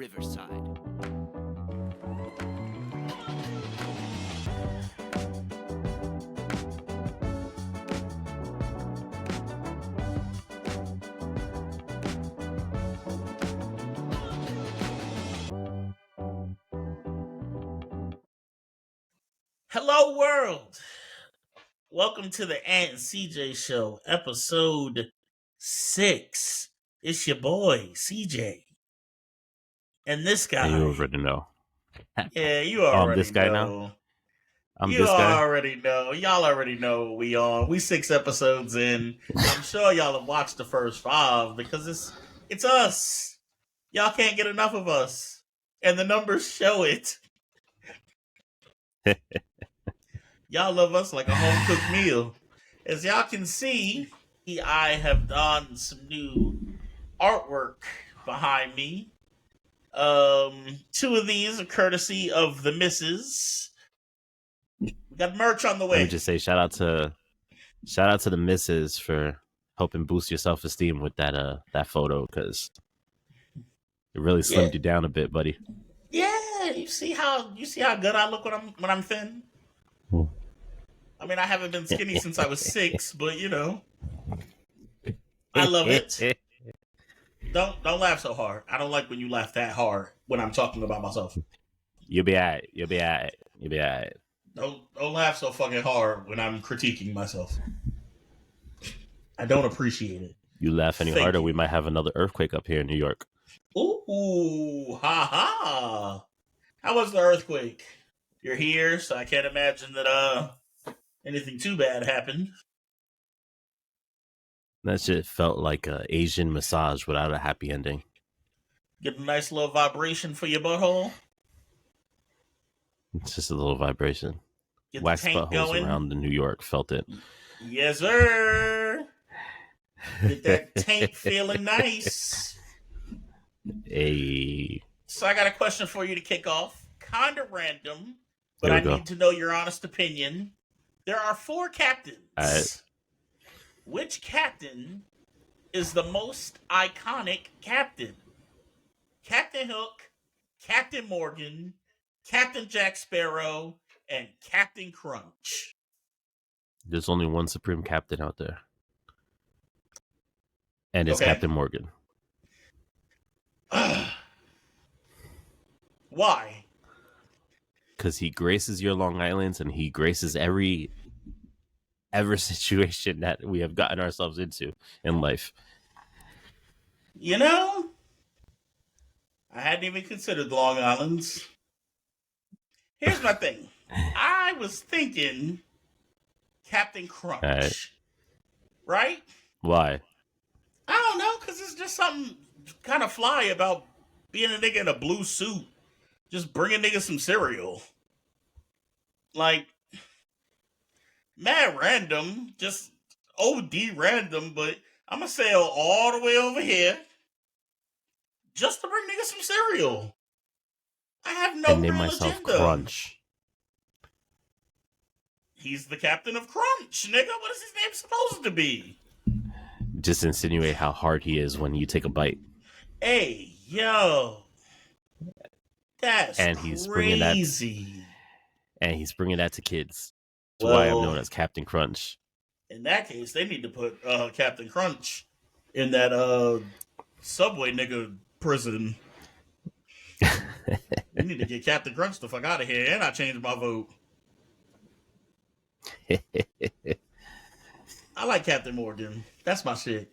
Riverside. Hello, world. Welcome to the Ant and CJ Show, episode 6. It's your boy, CJ. And this guy. You already know. Yeah, you already I'm this guy know. now? I'm you this guy? already know. Y'all already know what we on. We 6 episodes in. I'm sure y'all have watched the first 5 because it's us. Y'all can't get enough of us. And the numbers show it. Y'all love us like a home-cooked meal. As y'all can see, I have done some new artwork behind me. 2 of these are courtesy of the missus. We got merch on the way. Let me just say shout out to the missus for helping boost your self-esteem with that photo, because it really slimmed you down a bit, buddy. Yeah, you see how good I look when I'm thin? I mean, I haven't been skinny since I was 6, but you know, I love it. Don't laugh so hard. I don't like when you laugh that hard when I'm talking about myself. You'll be alright. You'll be alright. Don't laugh so fucking hard when I'm critiquing myself. I don't appreciate it. You laugh any harder, we might have another earthquake up here in New York. Ooh, ha ha. How was the earthquake? You're here, so I can't imagine that anything too bad happened. That shit felt like an Asian massage without a happy ending. Get a nice little vibration for your butthole. It's just a little vibration. Get Wax the tank buttholes going. around in New York felt it. Yes, sir. Get that tank feeling nice. Hey. So I got a question for you to kick off. Kind of random, but I need to know your honest opinion. There are 4 captains. All right. Which captain is the most iconic captain? Captain Hook, Captain Morgan, Captain Jack Sparrow, and Captain Crunch. There's only one supreme captain out there. And it's Captain Morgan. Why? Because he graces your Long Islands and he graces every situation that we have gotten ourselves into in life. You know, I hadn't even considered the Long Islands. Here's my thing. I was thinking Captain Crunch. Right? Why? I don't know, because it's just something kind of fly about being a nigga in a blue suit. Just bringing niggas some cereal. Like, mad random. Just OD random, but I'm going to sail all the way over here just to bring niggas some cereal. I have no name real myself agenda. Crunch. He's the captain of Crunch, nigga. What is his name supposed to be? Just insinuate how hard he is when you take a bite. Hey, yo. That's he's crazy. He's bringing that to kids. That's why I'm known as Captain Crunch. In that case, they need to put Captain Crunch in that subway nigga prison. We need to get Captain Crunch the fuck out of here, and I changed my vote. I like Captain Morgan. That's my shit.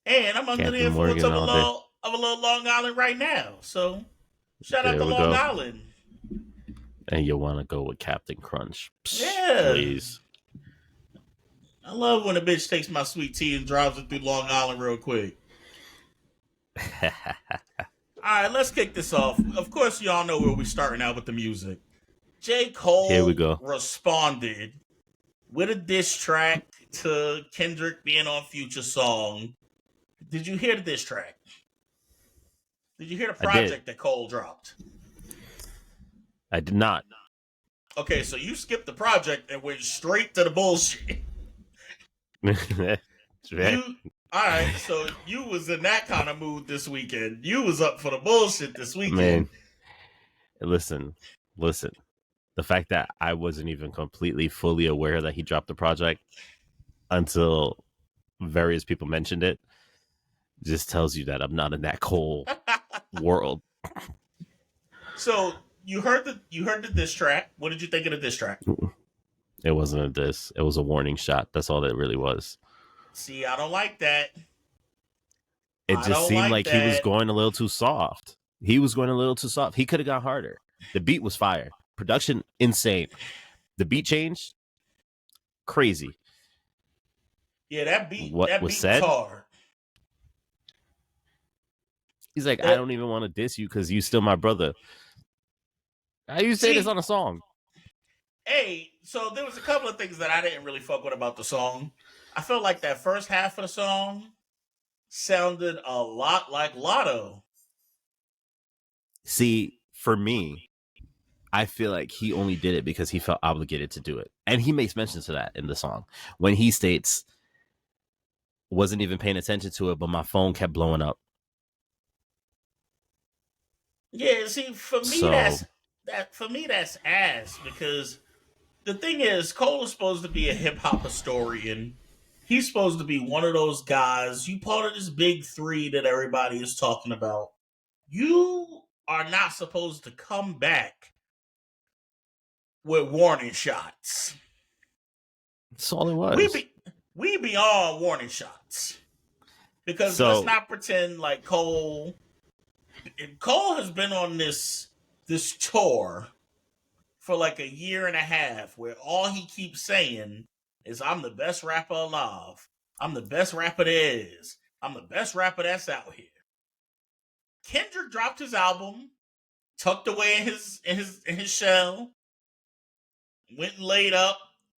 And I'm under the influence of a little Long Island right now. So shout out to Long Island. And you want to go with Captain Crunch. Yeah. Please. I love when a bitch takes my sweet tea and drives it through Long Island real quick. All right, let's kick this off. Of course, y'all know where we're starting out with the music. J. Cole Here we go. Responded with a diss track to Kendrick being on Future's song. Did you hear the diss track? Did you hear the project that Cole dropped? I did not. Okay, so you skipped the project and went straight to the bullshit. You all right? So you was in that kind of mood this weekend. You was up for the bullshit this Man, weekend. listen. The fact that I wasn't even completely fully aware that he dropped the project until various people mentioned it just tells you that I'm not in that Cole world. So you heard the diss track. What did you think of the diss track? It wasn't a diss. It was a warning shot. That's all that really was. See, I don't like that. It I just don't seemed like like he was that. going a little too soft. He was going a little too soft. He could have got harder. The beat was fire. Production insane. The beat change crazy. Yeah, that beat What that was beat was said? hard. He's like, I That don't even want to diss you because you still my brother. How you say this see, on a song? hey, so there was a couple of things that I didn't really fuck with about the song. I felt like that first half of the song sounded a lot like Lotto. See, for me, I feel like he only did it because he felt obligated to do it. And he makes mention to that in the song when he states, wasn't even paying attention to it, but my phone kept blowing up. Yeah, see, for me So that's ass because the thing is, Cole is supposed to be a hip hop historian. He's supposed to be one of those guys. You part of this big three that everybody is talking about. You are not supposed to come back with warning shots. that's all it We was. be we beyond warning shots because let's So not pretend like Cole has been on this tour for like a year and a half where all he keeps saying is I'm the best rapper alive. I'm the best rapper there is. I'm the best rapper that's out here. Kendrick dropped his album, tucked away in his shell, went and laid up,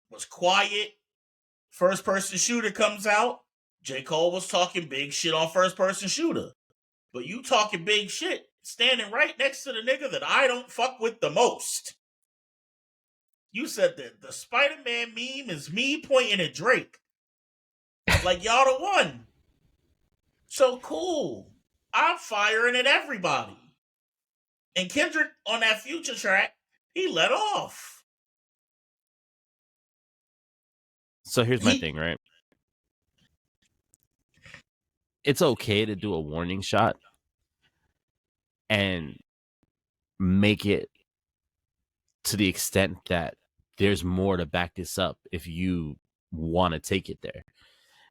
was quiet. First person shooter comes out. J. Cole was talking big shit on first person shooter. But you talking big shit standing right next to the nigga that I don't fuck with the most. You said that the Spider Man meme is me pointing at Drake. Like y'all the one. So cool. I'm firing at everybody. And Kendrick on that future track, he let off. here's my He thing, right? It's okay to do a warning shot and make it to the extent that there's more to back this up if you want to take it there.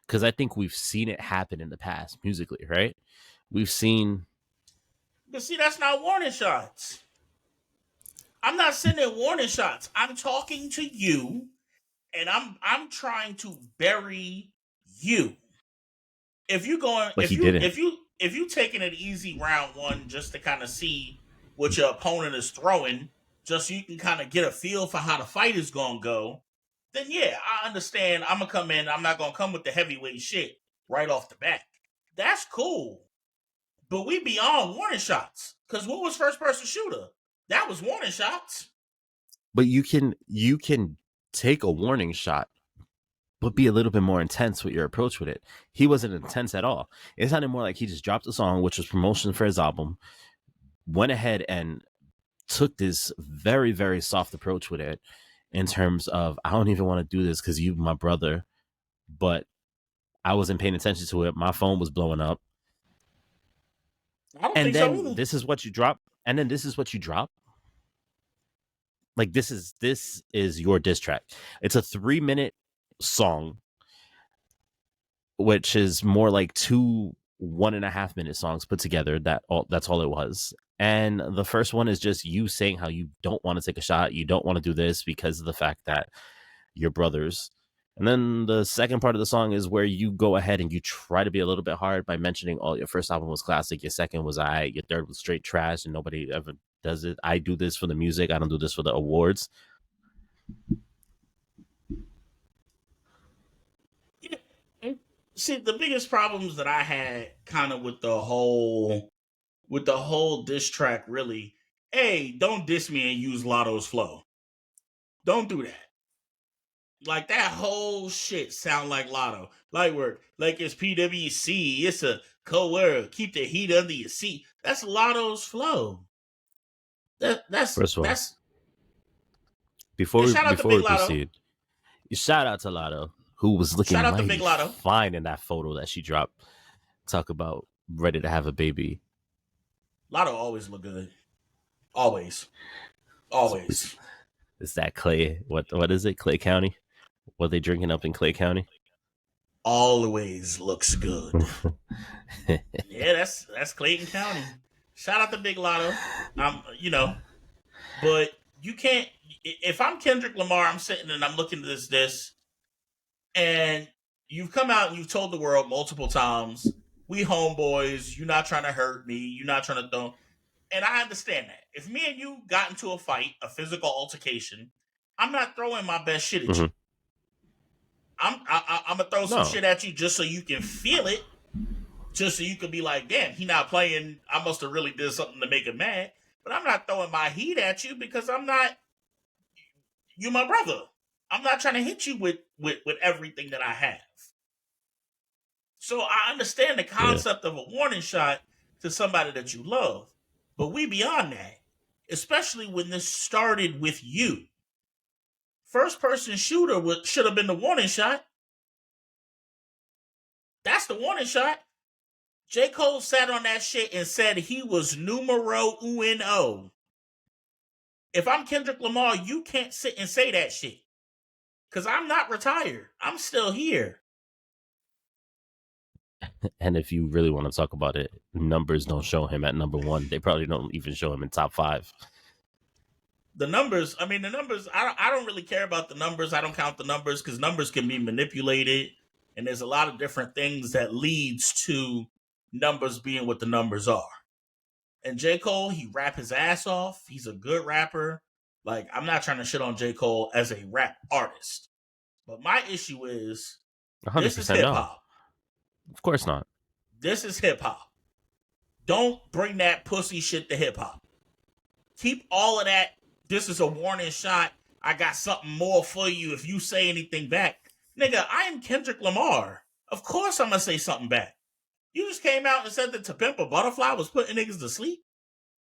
Because I think we've seen it happen in the past musically, right? We've seen. But see, that's not warning shots. I'm not sending warning shots. I'm talking to you and I'm trying to bury you. If you going But he didn't. if you taking it easy round one just to kind of see what your opponent is throwing, just so you can kind of get a feel for how the fight is gonna go, then yeah, I understand. I'm gonna come in. I'm not gonna come with the heavyweight shit right off the bat. That's cool. But we beyond warning shots. Cause what was first person shooter? That was warning shots. But you can take a warning shot, but be a little bit more intense with your approach with it. He wasn't intense at all. It sounded more like he just dropped a song, which was promotion for his album, went ahead and took this very, very soft approach with it in terms of, I don't even want to do this because you my brother, but I wasn't paying attention to it. My phone was blowing up. I don't And think so then either. this is what you drop. And then this is what you drop. Like this is your diss track. It's a 3-minute song, which is more like two 1.5-minute songs put together. That's all it was. And the first one is just you saying how you don't want to take a shot, you don't want to do this because of the fact that you're brothers. And then the second part of the song is where you go ahead and you try to be a little bit hard by mentioning, oh, your first album was classic, your second was your third was straight trash, and nobody ever does it. I do this for the music. I don't do this for the awards. Yeah. See, the biggest problems that I had kind of with the whole diss track really, hey, don't diss me and use Lotto's flow. Don't do that. Like that whole shit sound like Lotto. Light work. Like it's PWC. It's a cold word. Keep the heat under your seat. That's Lotto's flow. First of all, That's before shout out to before Big we Lotto. proceed, shout out to Lotto, who was Shout looking out to mighty Big Lotto. fine in that photo that she dropped. Talk about ready to have a baby. Lotto always look good. Always. Always. Is that Clay? What is it? Clay County? What are they drinking up in Clay County? Always looks good. Yeah, that's Clayton County. Shout out to Big Lotto. But you can't. If I'm Kendrick Lamar, I'm sitting and I'm looking at this, and you've come out and you've told the world multiple times, we homeboys. You're not trying to hurt me. You're not trying to throw. And I understand that. If me and you got into a fight, a physical altercation, I'm not throwing my best shit at you. I'm gonna throw some shit at you just so you can feel it, just so you can be like, damn, he not playing. I must have really did something to make him mad. But I'm not throwing my heat at you because I'm not. You my brother. I'm not trying to hit you with everything that I have. So I understand the concept of a warning shot to somebody that you love, but we beyond that. Especially when this started with you. First person shooter should have been the warning shot. That's the warning shot. J. Cole sat on that shit and said he was numero uno. If I'm Kendrick Lamar, you can't sit and say that shit. Because I'm not retired. I'm still here. And if you really want to talk about it, numbers don't show him at number one. They probably don't even show him in top 5. The numbers, I don't really care about the numbers. I don't count the numbers because numbers can be manipulated. And there's a lot of different things that leads to numbers being what the numbers are. And J. Cole, he rap his ass off. He's a good rapper. Like, I'm not trying to shit on J. Cole as a rap artist. But my issue is, 100% this is hip hop. No. Of course not. This is hip hop. Don't bring that pussy shit to hip hop. Keep all of that. This is a warning shot. I got something more for you if you say anything back. Nigga, I am Kendrick Lamar. Of course I'm going to say something back. You just came out and said that To Pimp a Butterfly was putting niggas to sleep?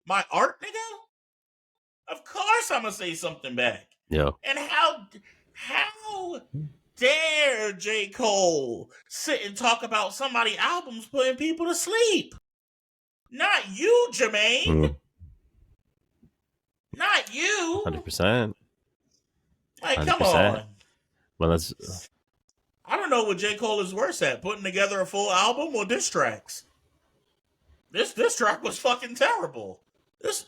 My art, nigga? Of course I'm going to say something back. Yo. And how dare J. Cole sit and talk about somebody's albums putting people to sleep? Not you, Jermaine. Not you. 100%. Like, 100%. Come on. Well, that's. I don't know what J. Cole is worse at, putting together a full album or diss tracks. This track was fucking terrible. This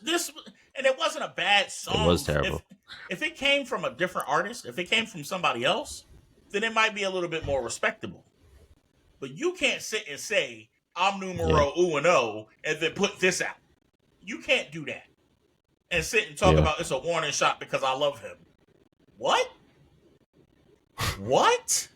and it wasn't a bad song. It was terrible. If it came from a different artist, if it came from somebody else, then it might be a little bit more respectable. But you can't sit and say, I'm numero uno, and then put this out. You can't do that. And sit and talk about it's a warning shot because I love him. What? What?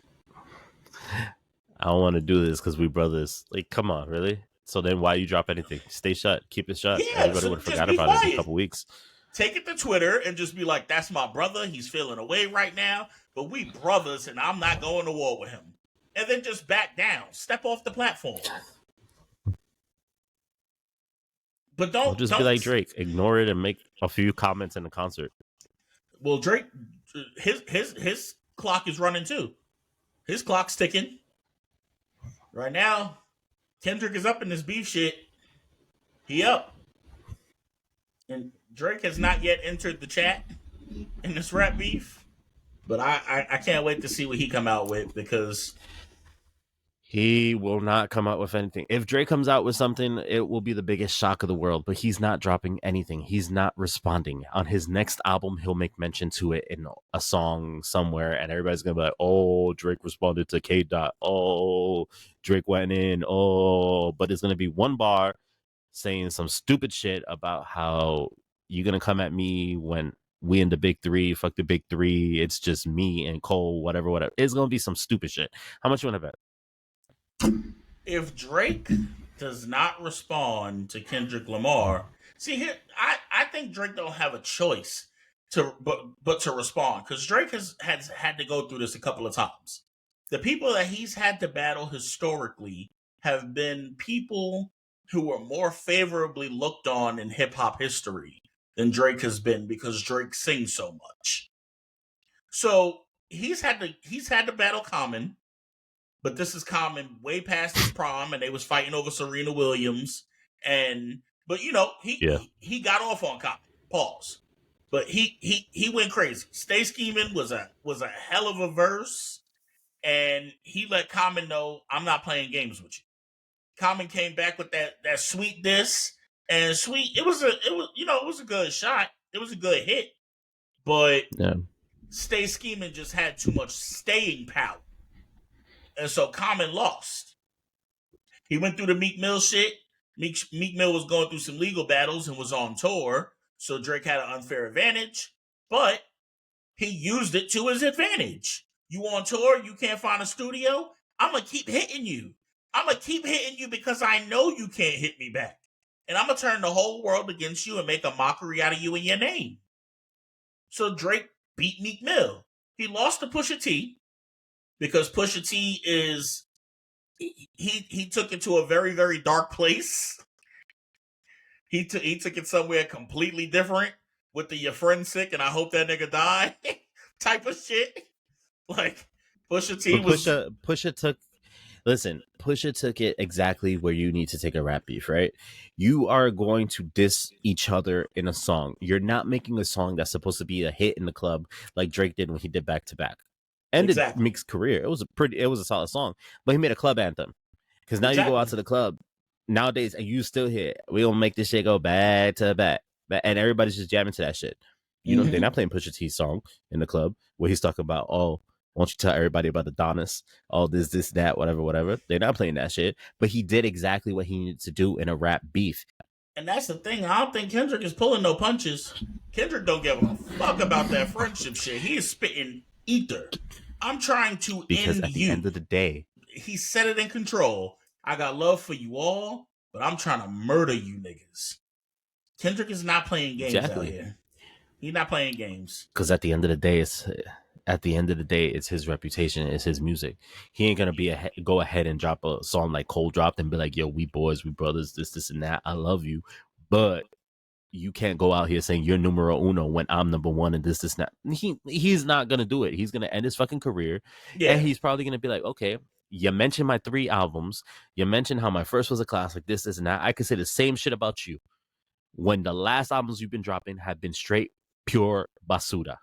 I don't want to do this because we brothers. Like, come on, really? So then why you drop anything? Stay shut. Keep it shut. Yeah, everybody would have forgot about it in a couple weeks. Take it to Twitter and just be like, that's my brother. He's feeling away right now. But we brothers and I'm not going to war with him. And then just back down. Step off the platform. But don't just be like Drake. Ignore it and make a few comments in the concert. Well, Drake, his clock is running too. His clock's ticking. Right now, Kendrick is up in this beef shit. He up. And Drake has not yet entered the chat in this rap beef. But I can't wait to see what he come out with because he will not come out with anything. If Drake comes out with something, it will be the biggest shock of the world. But he's not dropping anything. He's not responding. On his next album, he'll make mention to it in a song somewhere. And everybody's going to be like, oh, Drake responded to K. Dot. Oh, Drake went in. Oh, but it's going to be one bar saying some stupid shit about how you're going to come at me when we in the big three, fuck the big three. It's just me and Cole, whatever. It's going to be some stupid shit. How much you want to bet? If Drake does not respond to Kendrick Lamar, see here, I think Drake don't have a choice to respond, because Drake has had to go through this a couple of times. The people that he's had to battle historically have been people who were more favorably looked on in hip hop history than Drake has been, because Drake sings so much. So he's had to battle Common, but this is Common way past his prime, and they was fighting over Serena Williams. But he got off on Common. Pause. But he went crazy. Stay Scheming was a hell of a verse, and he let Common know, I'm not playing games with you. Common came back with that sweet diss, and sweet it was a good shot. It was a good hit, but Stay Scheming just had too much staying power, and so Common lost. He went through the Meek Mill shit. Meek Mill was going through some legal battles and was on tour, so Drake had an unfair advantage, but he used it to his advantage. You on tour, you can't find a studio, I'm going to keep hitting you. I'm going to keep hitting you because I know you can't hit me back. And I'm going to turn the whole world against you and make a mockery out of you and your name. So Drake beat Meek Mill. He lost to Pusha T because Pusha T is... He took it to a very, very dark place. He took it somewhere completely different with the your friend sick and I hope that nigga die type of shit. Like Pusha T was... Pusha took it exactly where you need to take a rap beef, right? You are going to diss each other in a song. You're not making a song that's supposed to be a hit in the club like Drake did when he did Back to Back. Ended Meek's career. It was a solid song, but he made a club anthem. Because now you go out to the club nowadays and you still hear, we gonna make this shit go back to back, and everybody's just jamming to that shit. You know, they're not playing Pusha T's song in the club where he's talking about, oh, won't you tell everybody about Adonis? All this, that, whatever. They're not playing that shit. But he did exactly what he needed to do in a rap beef. And that's the thing. I don't think Kendrick is pulling no punches. Kendrick don't give a fuck about that friendship shit. He is spitting ether. I'm trying to because end at the you. End of the day, he set it in control. I got love for you all, but I'm trying to murder you niggas. Kendrick is not playing games out here. He's not playing games. Because at the end of the day, it's his reputation, it's his music. He ain't gonna go ahead and drop a song like Cole dropped and be like, yo, we boys, we brothers, this and that. I love you, but you can't go out here saying you're numero uno when I'm number one and this and that. He's not gonna do it. He's gonna end his fucking career, and he's probably gonna be like, okay, you mentioned my 3 albums, you mentioned how my first was a classic, this and that. I could say the same shit about you when the last albums you've been dropping have been straight pure basura.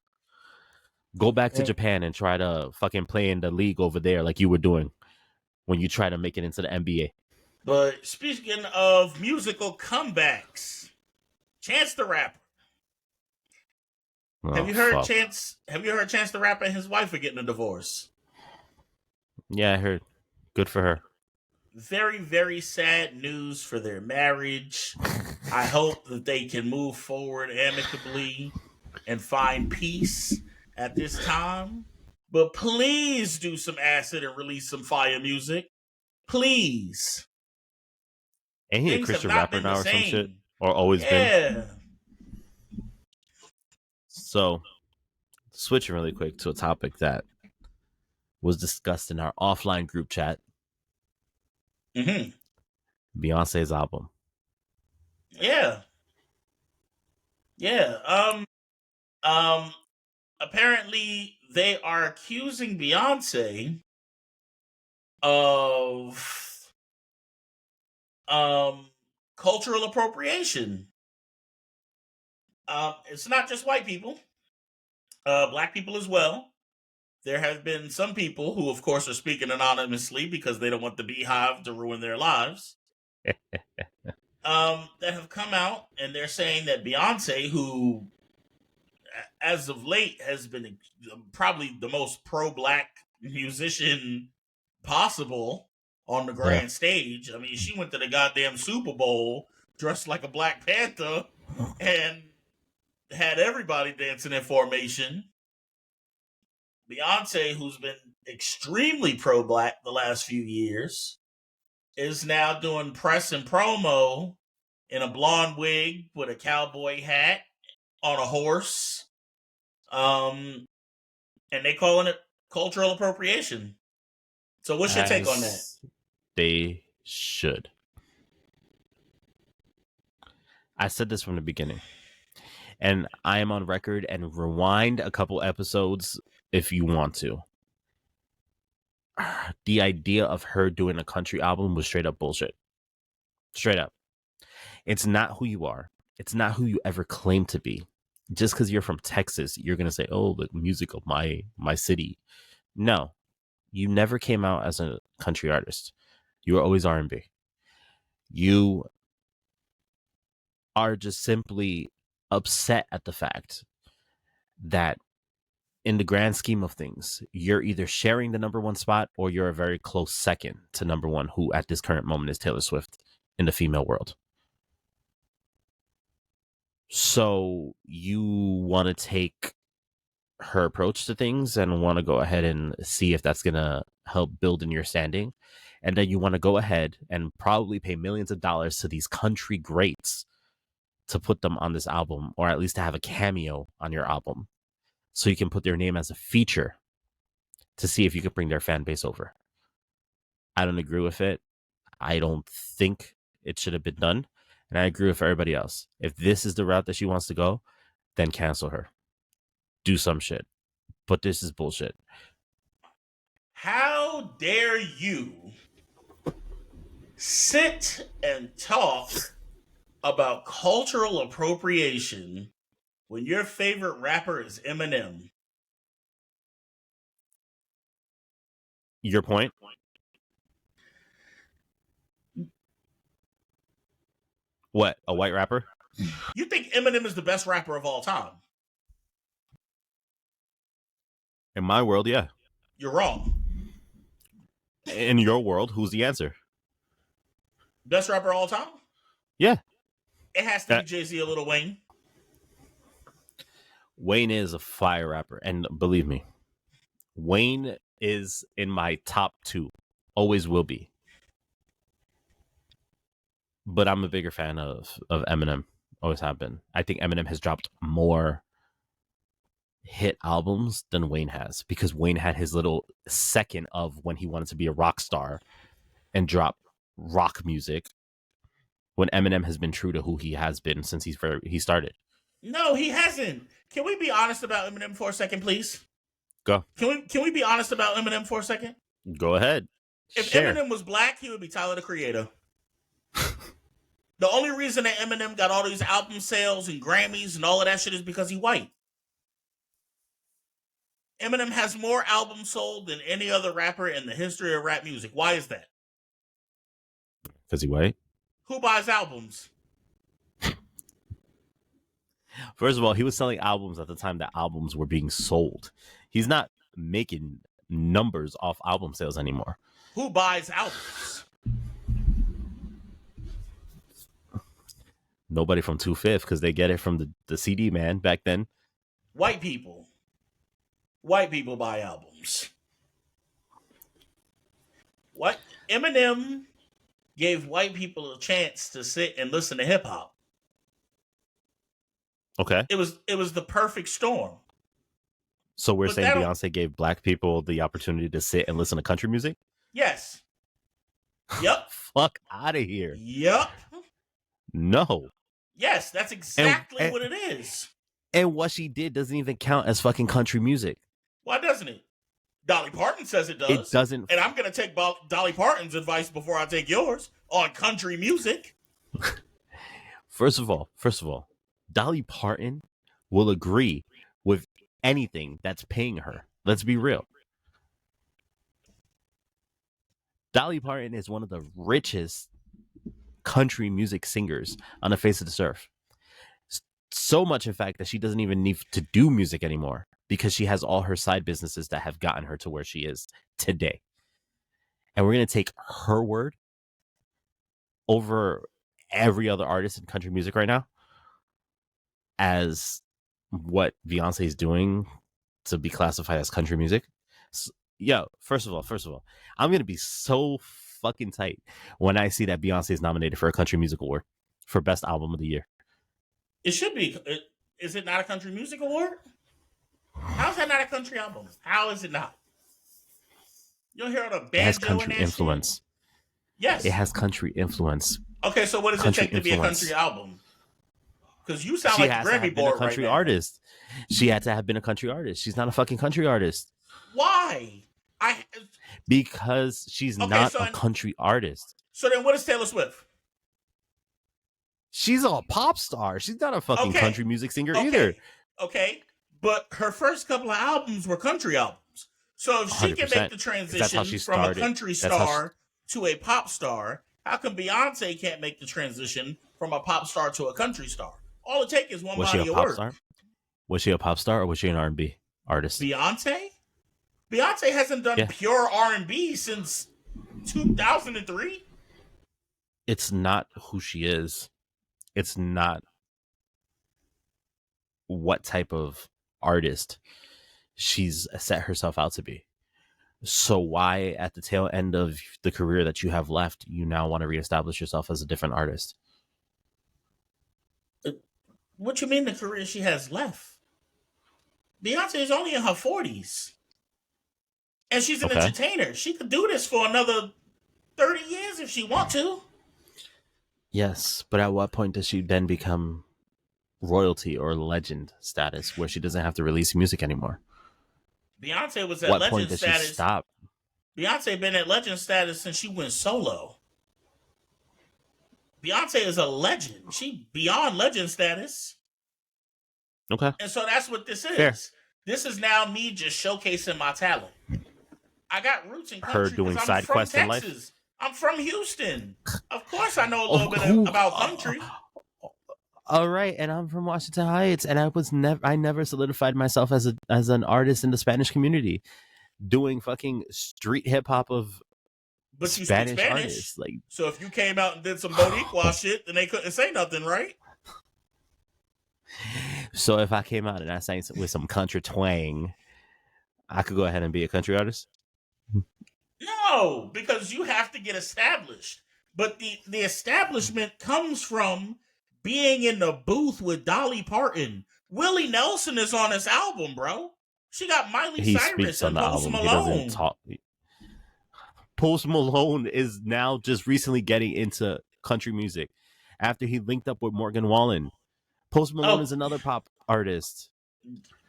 Go back to Japan and try to fucking play in the league over there like you were doing when you try to make it into the NBA. But speaking of musical comebacks, Chance the Rapper. Have you heard Chance the Rapper and his wife are getting a divorce? Yeah, I heard. Good for her. Very, very sad news for their marriage. I hope that they can move forward amicably and find peace at this time. But please do some acid and release some fire music. Please. Ain't he a Christian rapper now or some shit? Or always been? So, switching really quick to a topic that was discussed in our offline group chat. Beyonce's album. Yeah. Apparently they are accusing Beyonce of cultural appropriation. It's not just white people. Black people as well. There have been some people who, of course, are speaking anonymously because they don't want the Beehive to ruin their lives. That have come out and they're saying that Beyonce, who as of late has been probably the most pro-black musician possible on the grand stage. I mean, she went to the goddamn Super Bowl dressed like a Black Panther and had everybody dancing in formation. Beyonce, who's been extremely pro-black the last few years, is now doing press and promo in a blonde wig with a cowboy hat on a horse and they calling it cultural appropriation. So what's your take on that? As they should. I said this from the beginning, and I am on record, and rewind a couple episodes if you want to. The idea of her doing a country album was straight up bullshit. Straight up. It's not who you are. It's not who you ever claim to be. Just because you're from Texas, you're going to say, oh, the music of my city. No, you never came out as a country artist. You were always R&B. You are just simply upset at the fact that in the grand scheme of things, you're either sharing the number one spot or you're a very close second to number one, who at this current moment is Taylor Swift in the female world. So you want to take her approach to things and want to go ahead and see if that's going to help build in your standing. And then you want to go ahead and probably pay millions of dollars to these country greats to put them on this album, or at least to have a cameo on your album, so you can put their name as a feature to see if you could bring their fan base over. I don't agree with it. I don't think it should have been done. And I agree with everybody else. If this is the route that she wants to go, then cancel her. Do some shit. But this is bullshit. How dare you sit and talk about cultural appropriation when your favorite rapper is Eminem? Your point? What? A white rapper? You think Eminem is the best rapper of all time? In my world, yeah. You're wrong. In your world, who's the answer? Best rapper of all time? Yeah. It has to be Jay-Z or Lil Wayne. Wayne is a fire rapper. And believe me, Wayne is in my top 2. Always will be. But I'm a bigger fan of Eminem. Always have been. I think Eminem has dropped more hit albums than Wayne has, because Wayne had his little second of when he wanted to be a rock star and drop rock music, when Eminem has been true to who he has been since he started. No, he hasn't. Can we be honest about Eminem for a second, please? Go. Can we be honest about Eminem for a second? Go ahead. If Eminem was black, he would be Tyler the Creator. The only reason that Eminem got all these album sales and Grammys and all of that shit is because he's white. Eminem has more albums sold than any other rapper in the history of rap music. Why is that? Because he's white? Who buys albums? First of all, he was selling albums at the time that albums were being sold. He's not making numbers off album sales anymore. Who buys albums? Nobody from 2/5, because they get it from the CD man back then. White people. White people buy albums. What? Eminem gave white people a chance to sit and listen to hip hop. Okay. It was the perfect storm. So we're saying Beyonce gave black people the opportunity to sit and listen to country music? Yes. Yep. Fuck out of here. Yep. No. Yes, that's exactly what it is. And what she did doesn't even count as fucking country music. Why doesn't it? Dolly Parton says it does. It doesn't. And I'm going to take Dolly Parton's advice before I take yours on country music. First of all, Dolly Parton will agree with anything that's paying her. Let's be real. Dolly Parton is one of the richest country music singers on the face of the earth. So much, in fact, that she doesn't even need to do music anymore, because she has all her side businesses that have gotten her to where she is today. And we're going to take her word over every other artist in country music right now as what Beyonce is doing to be classified as country music. So, first of all, I'm going to be so fucking tight when I see that Beyonce is nominated for a country music award for best album of the year. It should be. Is it not a country music award? How's that not a country album? How is it not? You don't hear all the It has banjo and country that shit? influence. It Yes. has country influence. Okay, so what does it Country take to be a country influence. album? Because you sound She like the has to Grammy have been a board right country now. artist. She had to have been a country artist. She's not a fucking country artist Why? I because she's okay. not a country artist. So then, what is Taylor Swift? She's a pop star. She's not a fucking Okay. country music singer Okay. either. Okay, but her first couple of albums were country albums. So if she can make the 'Cause that's how transition she from a started. country That's how star to a pop star, how come Beyonce can't make the transition from a pop star to a country star? All it takes is one Was she a body of pop work. star? Was she a pop star or was she an R&B artist? Beyonce hasn't done pure R&B since 2003. It's not who she is. It's not what type of artist she's set herself out to be. So why at the tail end of the career that you have left, you now want to reestablish yourself as a different artist? What you mean the career she has left? Beyonce is only in her 40s. And she's an entertainer. She could do this for another 30 years if she want to. Yes, but at what point does she then become royalty or legend status where she doesn't have to release music anymore? Beyonce was at what legend point does status. she stop? Beyonce been at legend status since she went solo. Beyonce is a legend. She beyond legend status. Okay. And so that's what this is. Fair. This is now me just showcasing my talent. I got roots in country. Her doing side quests in life. I'm from Houston. Of course I know a little bit about country. All right, and I'm from Washington Heights, and I never solidified myself as an artist in the Spanish community, doing fucking street hip hop of but you Spanish, speak Spanish artists. Like, so if you came out and did some Boricua shit, then they couldn't say nothing, right? So if I came out and I sang with some country twang, I could go ahead and be a country artist? No, because you have to get established. But the establishment comes from being in the booth with Dolly Parton. Willie Nelson is on this album, bro. She got Miley Cyrus and Post Malone. He doesn't talk. Post Malone is now just recently getting into country music after he linked up with Morgan Wallen. Post Malone is another pop artist.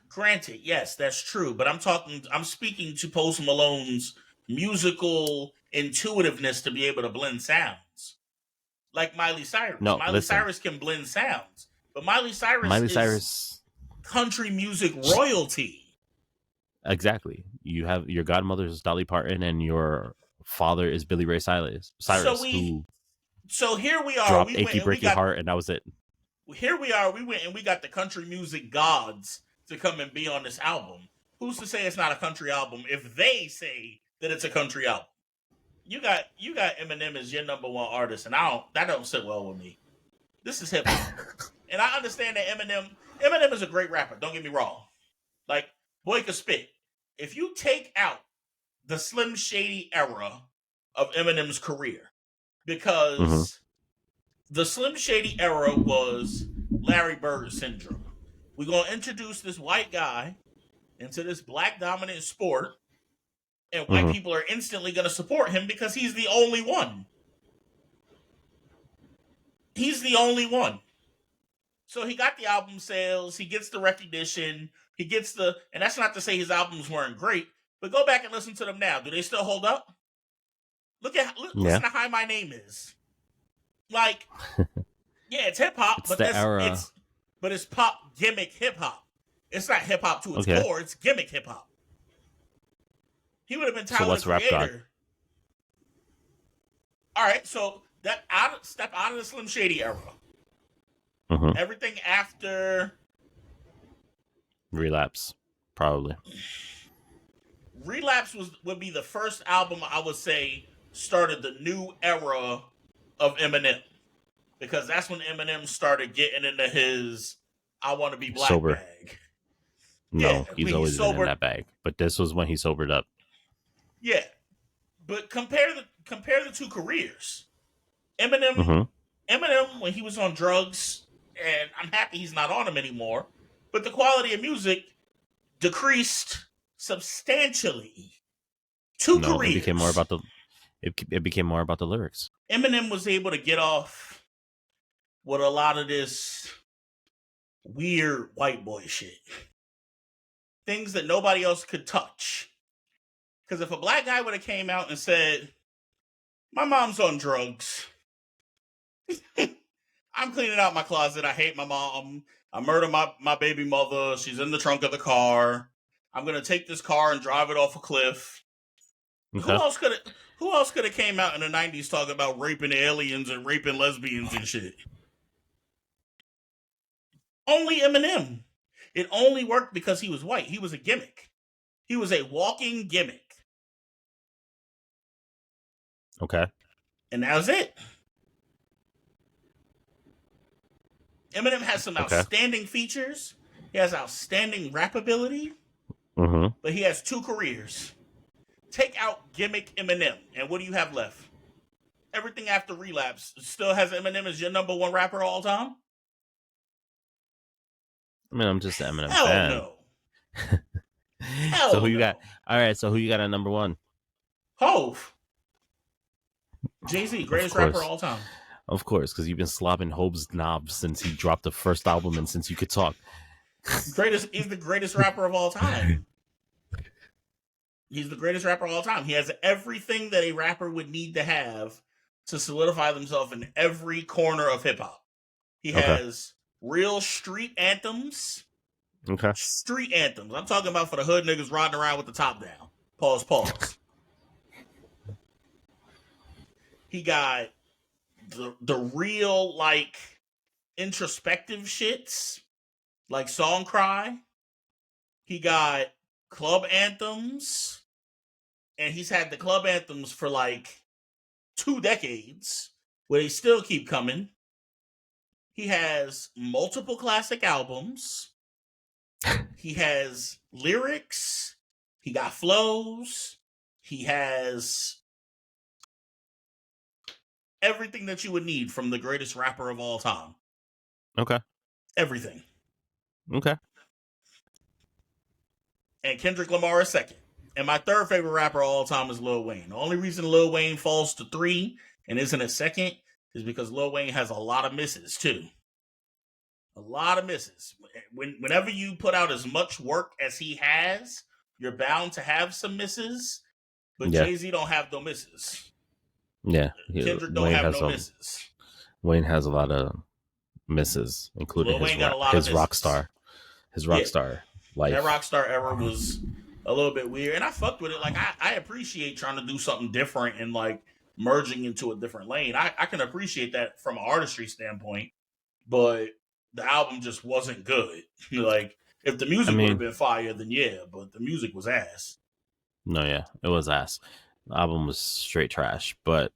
Granted, yes, that's true. But I'm speaking to Post Malone's musical intuitiveness to be able to blend sounds. Like Miley Cyrus. No, Miley Cyrus can blend sounds. But Miley Cyrus is country music royalty. Exactly. You have your godmother's Dolly Parton and your father is Billy Ray Cyrus. So here we are. Dropped Achy Breaky Heart, and that was it. Here we are. We went and we got the country music gods to come and be on this album. Who's to say it's not a country album if they say that it's a country album? You got Eminem as your number one artist, and that don't sit well with me. This is hip hop. And I understand that Eminem is a great rapper, don't get me wrong. Like, boy could spit. If you take out the Slim Shady era of Eminem's career, because the Slim Shady era was Larry Bird syndrome. We're going to introduce this white guy into this black dominant sport, and white people are instantly going to support him because he's the only one. He's the only one. So he got the album sales, he gets the recognition, and that's not to say his albums weren't great, but go back and listen to them now. Do they still hold up? Listen to How My Name Is. Like, yeah, it's hip hop, but it's pop gimmick hip hop. It's not hip hop to its core, it's gimmick hip hop. He would have been Tyler the Creator. All right, so step out of the Slim Shady era. Everything after Relapse, probably. Relapse would be the first album I would say started the new era of Eminem, because that's when Eminem started getting into his "I want to be black" bag. No, he's always been in that bag, but this was when he sobered up. Yeah, but compare the two careers. Eminem when he was on drugs, and I'm happy he's not on them anymore. But the quality of music decreased substantially. Two careers. It became more about it became more about the lyrics. Eminem was able to get off with a lot of this weird white boy shit. Things that nobody else could touch. Because if a black guy would have came out and said, my mom's on drugs. I'm cleaning out my closet. I hate my mom. I murdered my baby mother. She's in the trunk of the car. I'm going to take this car and drive it off a cliff. Okay. Who else could have came out in the 90s talking about raping aliens and raping lesbians and shit? Only Eminem. It only worked because he was white. He was a gimmick. He was a walking gimmick. Okay. And that was it. Eminem has some outstanding features. He has outstanding rap ability. Mm-hmm. But he has two careers. Take out gimmick Eminem, and what do you have left? Everything after Relapse still has Eminem as your number one rapper of all time? I mean, I'm just an Eminem Hell fan. No. So who you got? All right, so who you got at number one? Hove. Jay-Z, greatest rapper of all time. Of course, because you've been slobbing Hove's knobs since he dropped the first album and since you could talk. He's the greatest rapper of all time. He's the greatest rapper of all time. He has everything that a rapper would need to have to solidify themselves in every corner of hip-hop. He has real street anthems. Okay. Street anthems. I'm talking about for the hood niggas riding around with the top down. Pause. He got the real, like, introspective shits, like Song Cry. He got club anthems. And he's had the club anthems for like 2 decades, where they still keep coming. He has multiple classic albums. He has lyrics. He got flows. He has everything that you would need from the greatest rapper of all time. Okay. Everything. Okay. And Kendrick Lamar is second. And my third favorite rapper of all time is Lil Wayne. The only reason Lil Wayne falls to 3 and isn't a second is because Lil Wayne has a lot of misses, too. A lot of misses. Whenever you put out as much work as he has, you're bound to have some misses. But Jay-Z don't have no misses. Yeah. Kendrick don't have no misses. Wayne has a lot of misses, including his Rockstar. His Rockstar life. That Rockstar era was a little bit weird, and I fucked with it. Like, I appreciate trying to do something different and like merging into a different lane. I can appreciate that from an artistry standpoint, but the album just wasn't good. Like, if the music would have been fire, then yeah, but the music was ass. No, yeah, it was ass. The album was straight trash, but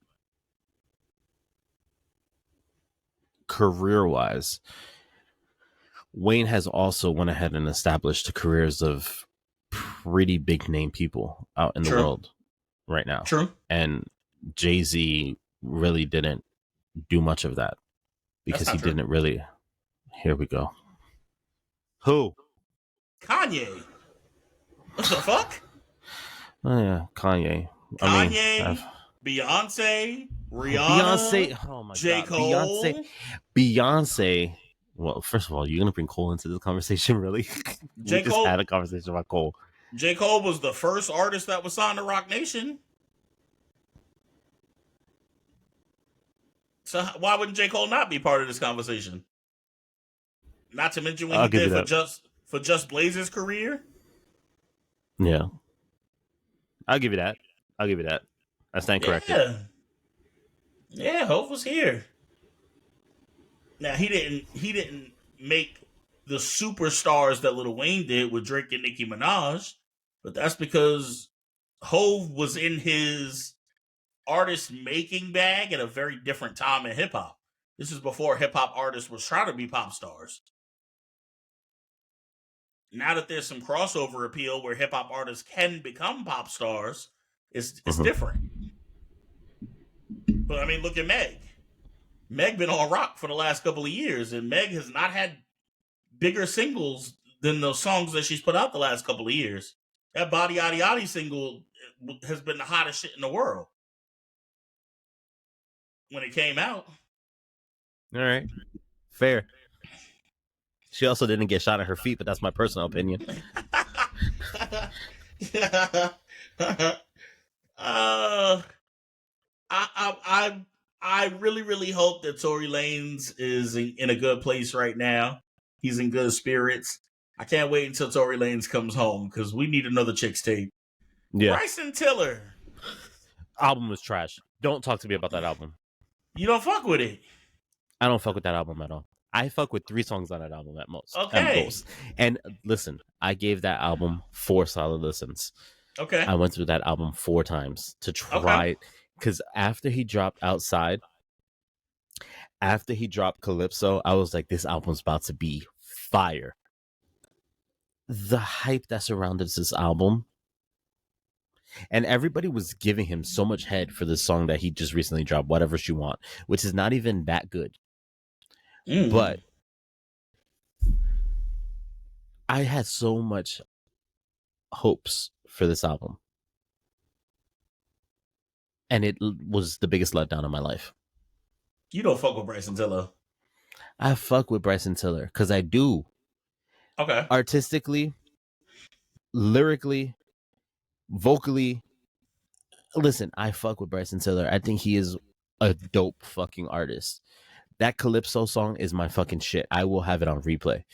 career-wise, Wayne has also went ahead and established the careers of pretty big name people out in the world right now. True. And Jay-Z really didn't do much of that because he didn't really. Here we go. Who? Kanye. What the fuck? Oh yeah, Kanye. Beyonce, Rihanna, oh my J. God. Cole, Beyonce. Well, first of all, you're gonna bring Cole into this conversation, really? We just had a conversation about Cole. J. Cole was the first artist that was signed to Roc Nation. So why wouldn't J. Cole not be part of this conversation? Not to mention when he did for Just Blaze's career. Yeah, I'll give you that. I stand corrected. Yeah, Hov was here. Now he didn't make the superstars that Lil Wayne did with Drake and Nicki Minaj, but that's because Hov was in his artist making bag at a very different time in hip hop. This is before hip hop artists was trying to be pop stars. Now that there's some crossover appeal where hip hop artists can become pop stars, it's different. But I mean, look at Meg. Meg been on rock for the last couple of years, and Meg has not had bigger singles than the songs that she's put out the last couple of years. That Body Yaddy Yaddy single has been the hottest shit in the world when it came out. All right, fair. She also didn't get shot in her feet, but that's my personal opinion. uh, I really, really hope that Tory Lanez is in a good place right now. He's in good spirits. I can't wait until Tory Lanez comes home because we need another Chicks tape. Yeah, Bryson Tiller. album was trash. Don't talk to me about that album. You don't fuck with it. I don't fuck with that album at all. I fuck with 3 songs on that album at most. Okay. At most. And listen, I gave that album 4 solid listens. Okay. I went through that album 4 times to try, because after he dropped Outside, after he dropped Calypso, I was like, this album's about to be fire. The hype that surrounded this album, and everybody was giving him so much head for this song that he just recently dropped, Whatever She Want, which is not even that good. But I had so much hopes for this album, and it was the biggest letdown of my life. You don't fuck with Bryson Tiller. I fuck with Bryson Tiller because I do. Okay. Artistically, lyrically, vocally. Listen, I fuck with Bryson Tiller. I think he is a dope fucking artist. That Calypso song is my fucking shit. I will have it on replay.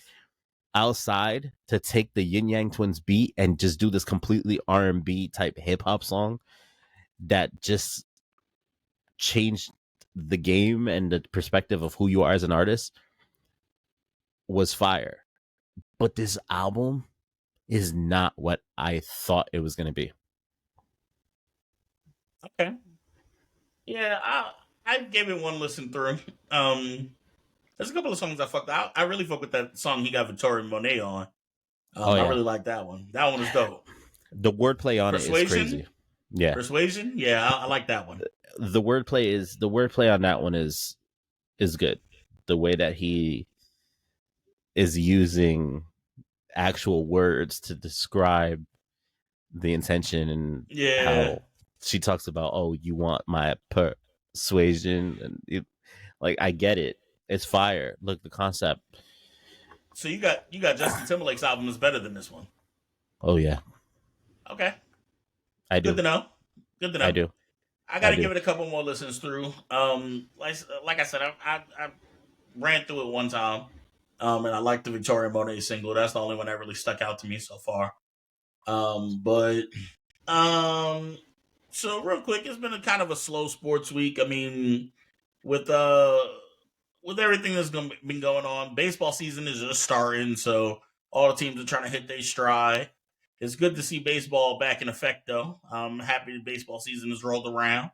Outside, to take the Yin Yang Twins beat and just do this completely R&B type hip hop song that just changed the game and the perspective of who you are as an artist was fire. But this album is not what I thought it was going to be. Okay. Yeah, I gave it one listen through. There's a couple of songs I fucked out. I really fuck with that song he got Victoria Monet on. I really like that one. That one is dope. The wordplay on it is crazy. Yeah. Persuasion? Yeah, I like that one. The wordplay on that one is good. The way that he is using actual words to describe the intention and how she talks about, oh, you want my persuasion, and like, I get it. It's fire. Look, the concept. So you got Justin Timberlake's album is better than this one. Oh yeah. Okay. I do. Good to know. I do. I got to give it a couple more listens through. Like I said, I ran through it one time, and I like the Victoria Monet single. That's the only one that really stuck out to me so far. So real quick, it's been a kind of a slow sports week. I mean, with everything that's been going on, baseball season is just starting, so all the teams are trying to hit their stride. It's good to see baseball back in effect, though. I'm happy the baseball season has rolled around.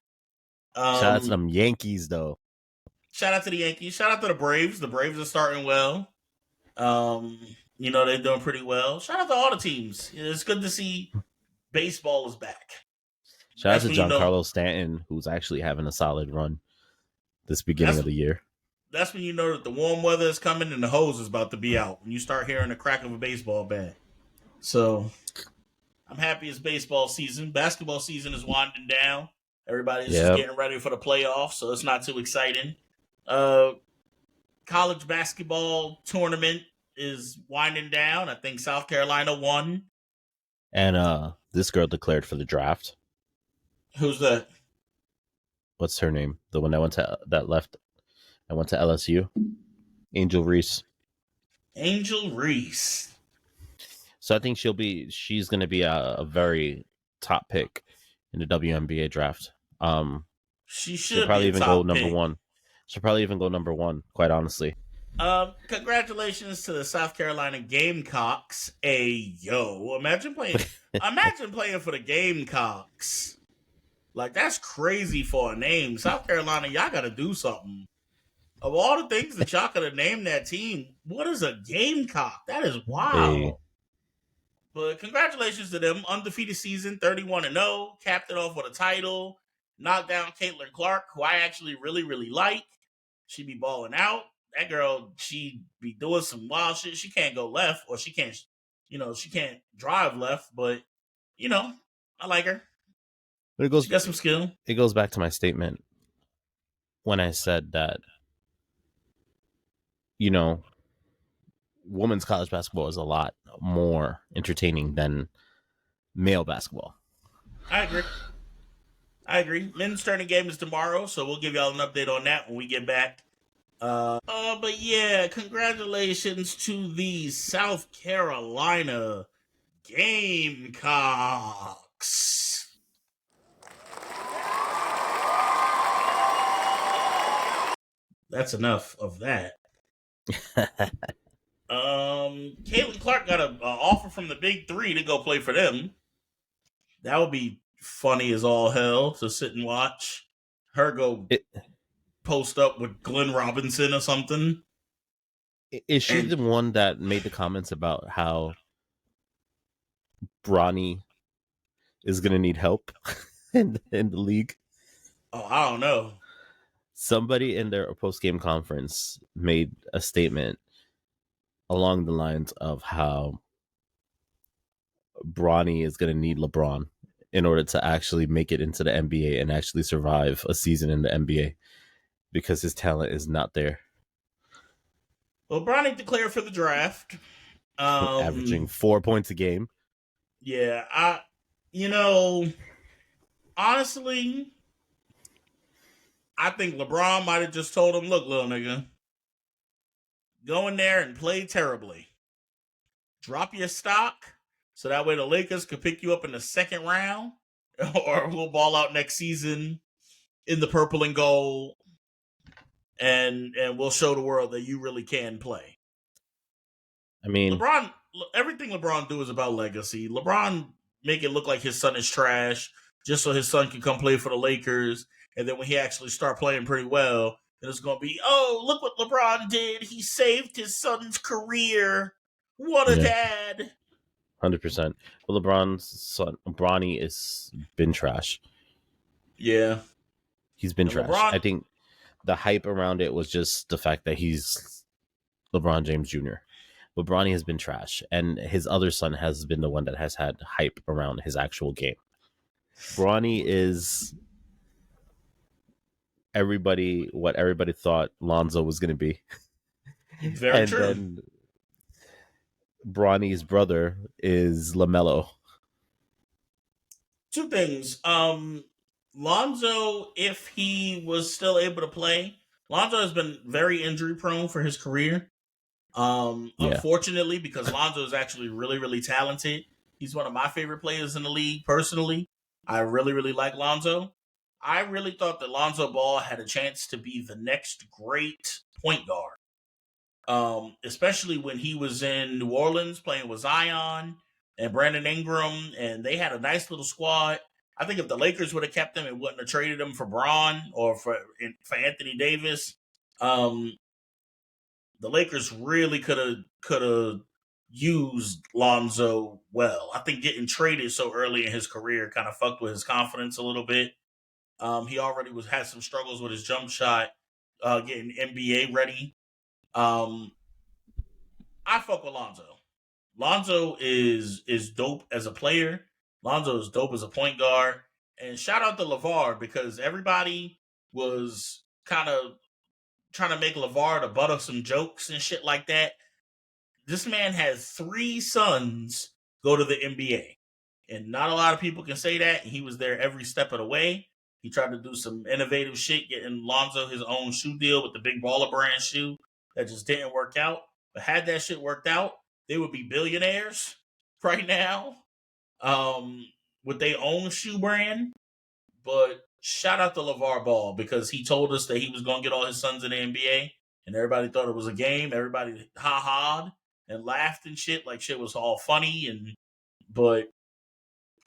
Shout out to them Yankees, though. Shout out to the Yankees. Shout out to the Braves. The Braves are starting well. They're doing pretty well. Shout out to all the teams. It's good to see baseball is back. Shout out to Giancarlo Stanton, who's actually having a solid run this beginning of the year. That's when you know that the warm weather is coming and the hose is about to be out. When you start hearing the crack of a baseball bat. So I'm happy it's baseball season. Basketball season is winding down. Everybody's just getting ready for the playoffs, so it's not too exciting. College basketball tournament is winding down. I think South Carolina won. And this girl declared for the draft. Who's that? What's her name? The one that went to LSU. Angel Reese. Angel Reese. So I think she's going to be a very top pick in the WNBA draft. She'll probably even go number one. She'll probably even go number one, quite honestly. Congratulations to the South Carolina Gamecocks. Imagine playing for the Gamecocks. Like, that's crazy for a name. South Carolina, y'all got to do something. Of all the things that y'all could have named that team, what is a Gamecock? That is wild. Hey. But congratulations to them. Undefeated season, 31-0. Capped it off with a title. Knocked down Caitlin Clark, who I actually really, really like. She be balling out. that girl, she be doing some wild shit. She can't go left, or she can't, she can't drive left. But I like her. But She got some skill. it goes back to my statement when I said that, women's college basketball is a lot more entertaining than male basketball. I agree. Men's tournament game is tomorrow, so we'll give y'all an update on that when we get back. But yeah, congratulations to the South Carolina Gamecocks. That's enough of that. Caitlin Clark got an offer from the Big Three to go play for them. That would be funny as all hell to sit and watch her go post up with Glenn Robinson or something. Is she the one that made the comments about how Bronny is going to need help in the league? Oh, I don't know. Somebody in their post-game conference made a statement along the lines of how Bronny is going to need LeBron in order to actually make it into the NBA and actually survive a season in the NBA because his talent is not there. Well, Bronny declared for the draft. Averaging 4 points a game. Yeah, honestly, I think LeBron might have just told him, look, little nigga, go in there and play terribly. Drop your stock so that way the Lakers could pick you up in the second round, or we'll ball out next season in the purple and gold, and we'll show the world that you really can play. I mean, everything LeBron do is about legacy. LeBron make it look like his son is trash just so his son can come play for the Lakers. And then when he actually start playing pretty well, then it's going to be, oh, look what LeBron did. He saved his son's career. What a dad. 100%. Well, LeBron's son, Bronny, has been trash. Yeah. He's been trash. I think the hype around it was just the fact that he's LeBron James Jr. But Bronny has been trash. And his other son has been the one that has had hype around his actual game. Bronny is what everybody thought Lonzo was going to be. Very true. Then Bronny's brother is LaMelo. Two things. Lonzo, if he was still able to play, Lonzo has been very injury prone for his career. Unfortunately, because Lonzo is actually really, really talented. He's one of my favorite players in the league personally. I really, really like Lonzo. I really thought that Lonzo Ball had a chance to be the next great point guard. Especially when he was in New Orleans playing with Zion and Brandon Ingram, and they had a nice little squad. I think if the Lakers would have kept him and wouldn't have traded him for Braun or for Anthony Davis, the Lakers really could have used Lonzo well. I think getting traded so early in his career kind of fucked with his confidence a little bit. He already had some struggles with his jump shot, getting NBA ready. I fuck with Lonzo. Lonzo is dope as a player. Lonzo is dope as a point guard. And shout out to LeVar, because everybody was kind of trying to make LeVar the butt of some jokes and shit like that. This man has 3 sons go to the NBA. And not a lot of people can say that. And he was there every step of the way. He tried to do some innovative shit, getting Lonzo his own shoe deal with the Big Baller brand shoe. That just didn't work out. But had that shit worked out, they would be billionaires right now, with their own shoe brand. But shout out to LeVar Ball, because he told us that he was going to get all his sons in the NBA, and everybody thought it was a game. Everybody ha-ha'd and laughed and shit, like shit was all funny. But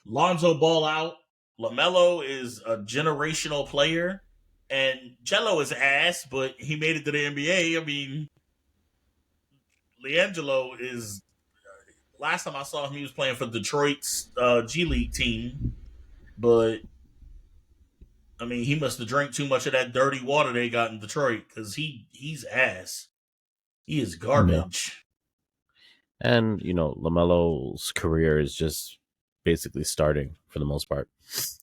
Lonzo Ball out. LaMelo is a generational player, and Jello is ass, but he made it to the NBA. I mean, LiAngelo is. Last time I saw him, he was playing for Detroit's G League team, but I mean, he must have drank too much of that dirty water they got in Detroit, because he's ass. He is Yeah. garbage. And, LaMelo's career is just basically starting for the most part.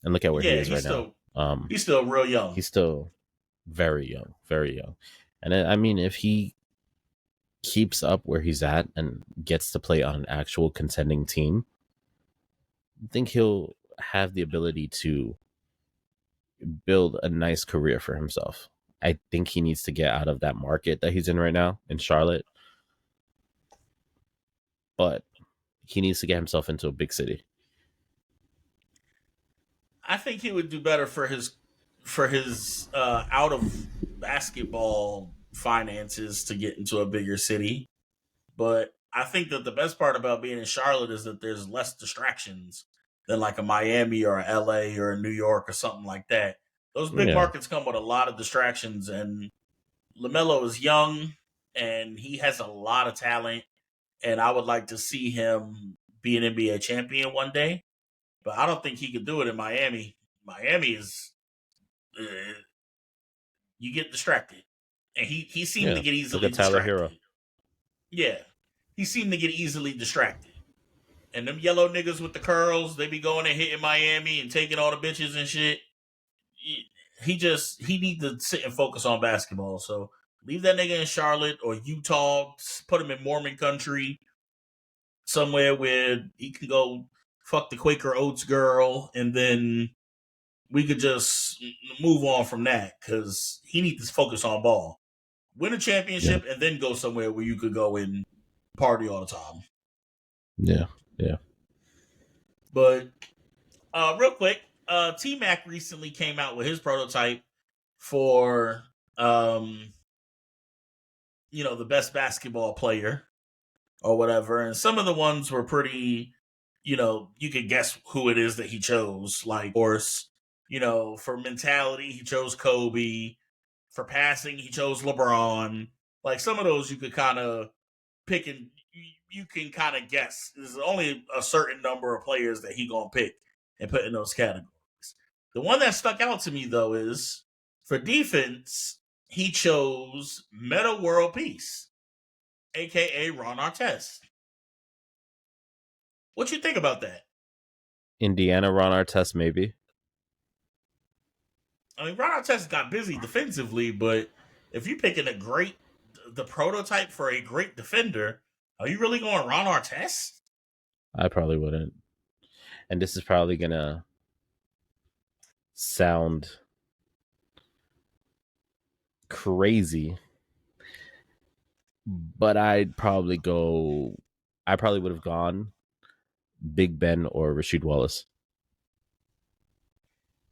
And look at where he Yeah, is right now. he's still real young. He's still very young, very young. And I mean, if he keeps up where he's at and gets to play on an actual contending team, I think he'll have the ability to build a nice career for himself. I think he needs to get out of that market that he's in right now in Charlotte, but he needs to get himself into a big city. I think he would do better for his out of basketball finances to get into a bigger city. But I think that the best part about being in Charlotte is that there's less distractions than like a Miami or a LA or a New York or something like that. Those big Yeah, markets come with a lot of distractions, and LaMelo is young and he has a lot of talent. And I would like to see him be an NBA champion one day, but I don't think he could do it in Miami. Miami is uh, you get distracted, and he seemed to yeah. get Look easily at Tyler distracted. Hero. Yeah, he seemed to get easily distracted. And them yellow niggas with the curls, they be going and hitting Miami and taking all the bitches and shit. He need to sit and focus on basketball. So leave that nigga in Charlotte or Utah. Put him in Mormon country somewhere where he can go fuck the Quaker Oats girl, and then we could just move on from that because he needs to focus on ball, win a Yeah, championship, and then go somewhere where you could go and party all the time. yeah, yeah. But real quick, T Mac recently came out with his prototype for the best basketball player or whatever, and some of the ones were pretty. You could guess who it is that he chose. Like, of course, for mentality, he chose Kobe. For passing, he chose LeBron. Like some of those, you could kind of pick and you can kind of guess. There's only a certain number of players that he gonna pick and put in those categories. The one that stuck out to me though is for defense, he chose Meta World Peace, aka Ron Artest. What you think about that? Indiana Ron Artest, maybe. I mean, Ron Artest got busy defensively, but if you're picking the prototype for a great defender, are you really going Ron Artest? I probably wouldn't. And this is probably gonna sound crazy, but I probably would have gone Big Ben or Rasheed Wallace.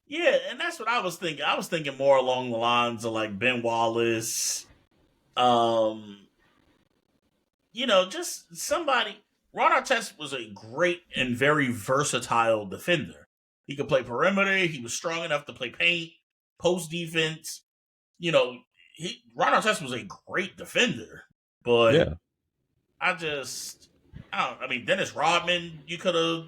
Yeah, and that's what I was thinking. I was thinking more along the lines of like Ben Wallace, um, just somebody. Ron Artest was a great and very versatile defender. He could play perimeter. He was strong enough to play paint, post defense. You know, Ron Artest was a great defender, but Yeah, I mean, Dennis Rodman, you could have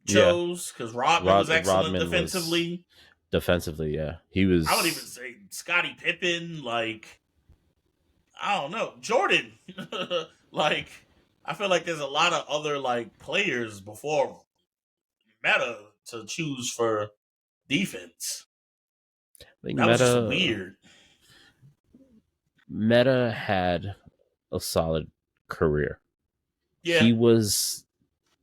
yeah. chose because Rodman was excellent Rodman was defensively. defensively. Yeah, he I would even was. say Scottie Pippen. Like, I don't know, Jordan. Like, I feel like there's a lot of other like players before Meta to choose for defense. I think That was just weird. Meta had a solid career. Yeah, He was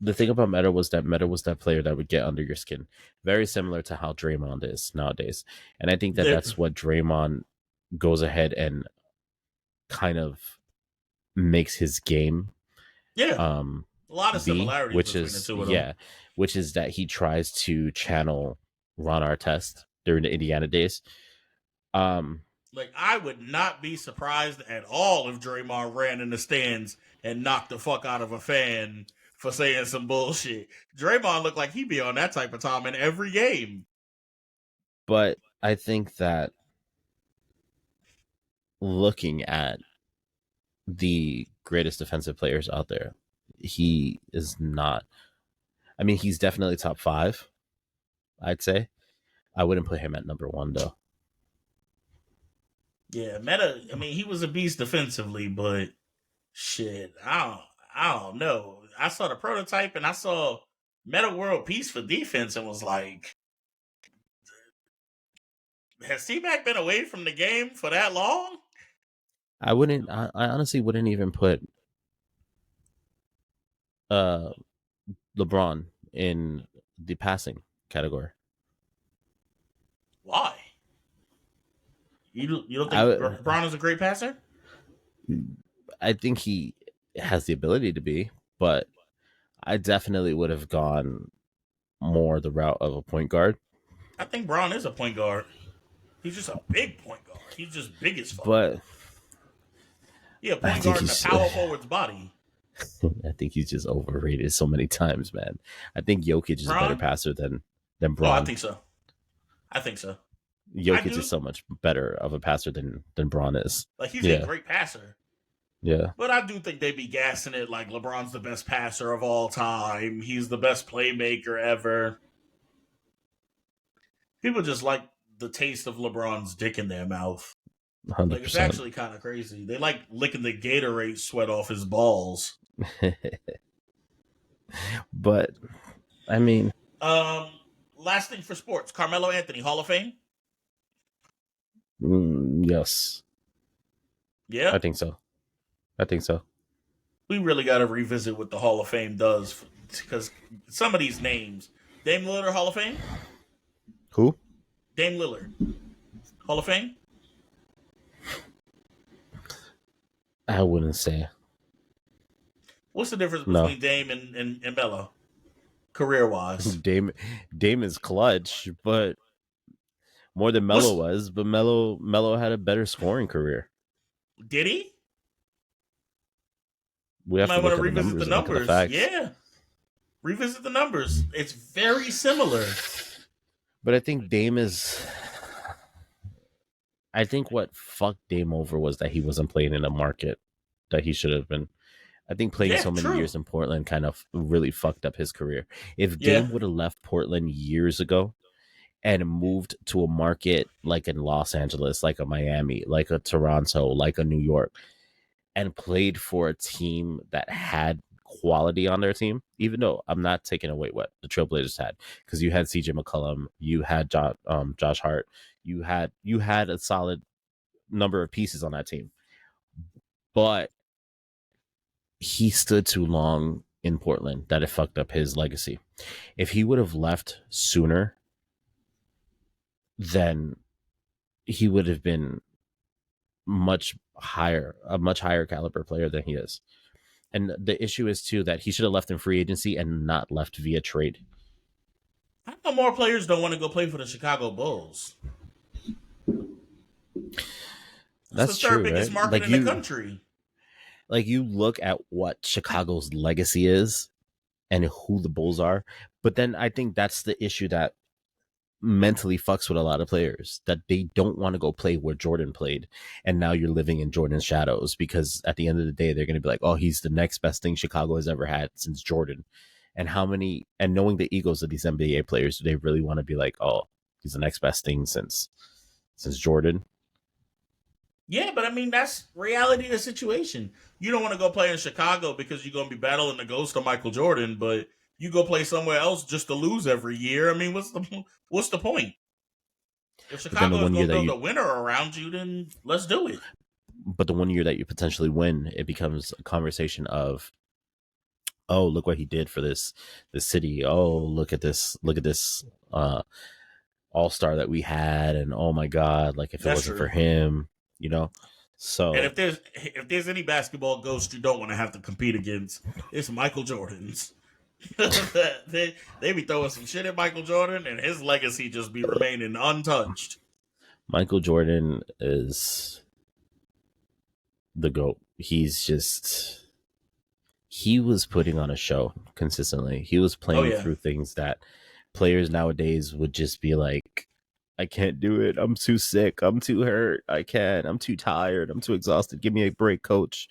the thing about Meta was that Meta was that player that would get under your skin, very similar to how Draymond is nowadays. And I think that there, that's what Draymond goes ahead and kind of makes his game yeah, um a lot of be, similarities which between the is two of them. yeah, which is that he tries to channel Ron Artest during the Indiana days. Um Like, I would not be surprised at all if Draymond ran in the stands and knocked the fuck out of a fan for saying some bullshit. Draymond looked like he'd be on that type of time in every game. but I think that looking at the greatest defensive players out there, he is not. I mean, he's definitely top 5, I'd say. I wouldn't put him at number 1 though. Yeah, Meta. I mean, he was a beast defensively, but shit, I don't know. I saw the prototype and I saw Meta World Peace for defense and was like, has T-Mac been away from the game for that long? I honestly wouldn't even put uh LeBron in the passing category. Why? You don't think I LeBron is a great passer? I think he has the ability to be, but I definitely would have gone more the route of a point guard. I think Braun is a point guard. He's just a big point guard. He's just big as fuck. But Yeah, I point think guard in a he's power forward's body. I think he's just overrated so many times, man. I think Jokic is a better Braun? passer than Oh, I Braun. think so. I think so. I Jokic is do. so much better of a passer than Braun is. Like he's a Yeah, great passer. yeah. But I do think they be gassing it like LeBron's the best passer of all time. He's the best playmaker ever. People just like the taste of LeBron's dick in their mouth. hundred Like it's percent. actually kind of crazy. They like licking the Gatorade sweat off his balls. But I mean, Um, Last thing for sports: Carmelo Anthony, Hall of Fame. yes, I Yeah, think so. I think so. we really got to revisit what the Hall of Fame does because some of these names: Dame Lillard, Hall of Fame. Who? Dame Lillard, Hall of Fame. I wouldn't say What's the difference no. between Dame and Melo, career wise? Dame Dame is clutch, but more than Melo What's was. But Melo had a better scoring career. Did he? We You have might to want look to at the revisit the numbers and look at the numbers. facts. Yeah, revisit the numbers. It's very similar. But I think Dame is. I think what fucked Dame over was that he wasn't playing in a market that he should have been. I think playing Yeah, so many true. years in Portland kind of really fucked up his career. If Yeah, Dame would have left Portland years ago and moved to a market like in Los Angeles, like a Miami, like a Toronto, like a New York, and played for a team that had quality on their team, even though I'm not taking away what the Trailblazers had, because you had CJ McCollum, you had Josh Hart, you had a solid number of pieces on that team, but he stood too long in Portland that it fucked up his legacy. If he would have left sooner, then he would have been a much higher caliber player than he is. And the issue is too that he should have left in free agency and not left via trade. I know more players don't want to go play for the Chicago Bulls. It's the That's third true, biggest right? market in the country. Like you look at what Chicago's legacy is and who the Bulls are, but then I think that's the issue that mentally fucks with a lot of players, that they don't want to go play where Jordan played, and now you're living in Jordan's shadows because at the end of the day they're going to be like, oh, he's the next best thing Chicago has ever had since Jordan. And how many, and knowing the egos of these NBA players, do they really want to be like, oh, he's the next best thing since Jordan? Yeah, but I mean that's reality of the situation. You don't want to go play in Chicago because you're going to be battling the ghost of Michael Jordan, but you go play somewhere else just to lose every year. I mean, what's the point? If But then the Chicago is one year going to that build you a winner around you, then let's do it. but the one year that you potentially win, it becomes a conversation of, oh, look what he did for this city. Oh, look at this uh all-star that we had, and oh my god, like if it That's wasn't for true. him, you know. And So if there's any basketball ghost you don't want to have to compete against, it's Michael Jordan's. They be throwing some shit at Michael Jordan, and his legacy just be remaining untouched. Michael Jordan is the GOAT. He was putting on a show consistently. He was Oh playing yeah, through things that players nowadays would just be like, I can't do it. I'm too sick. I'm too hurt. I can't. I'm too tired. I'm too exhausted. Give me a break, coach.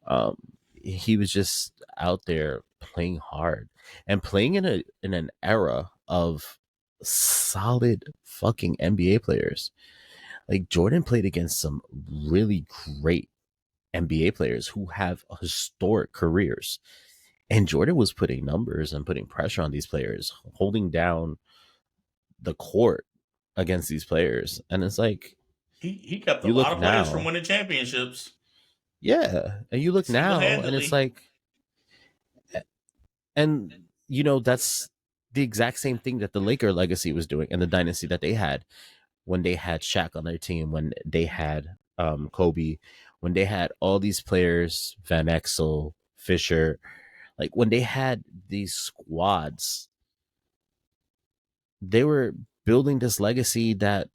Um, he was just out there playing hard and playing in an era of solid fucking NBA players. Like Jordan played against some really great NBA players who have historic careers. And Jordan was putting numbers and putting pressure on these players, holding down the court against these players. And it's like, He kept a you lot look of players from now, winning championships yeah. And you look single now, and it's handedly. like, and that's the exact same thing that the Laker legacy was doing and the dynasty that they had when they had Shaq on their team, when they had Kobe, when they had all these players, Van Exel, Fisher, like when they had these squads, they were building this legacy that,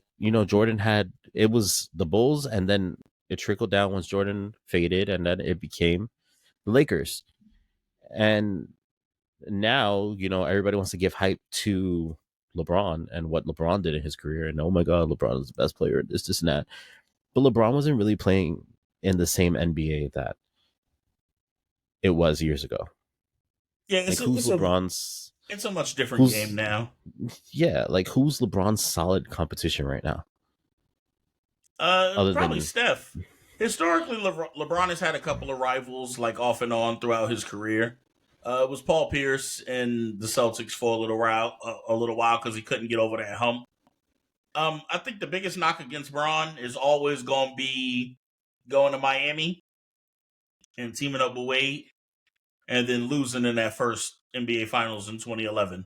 Jordan had. It was the Bulls, and then it trickled down once Jordan faded, and then it became the Lakers. And now, everybody wants to give hype to LeBron and what LeBron did in his career. And oh my God, LeBron is the best player, this and that. But LeBron wasn't really playing in the same NBA that it was years ago. Yeah, Like who's LeBron's it's a much different game who's now. yeah, like who's LeBron's solid competition right now? Other Probably than Steph. Historically, LeBron has had a couple of rivals, like off and on throughout his career. It was Paul Pierce and the Celtics for a little while because he couldn't get over that hump. I think the biggest knock against Bron is always going to be going to Miami and teaming up with Wade, and then losing in that first NBA Finals in 2011.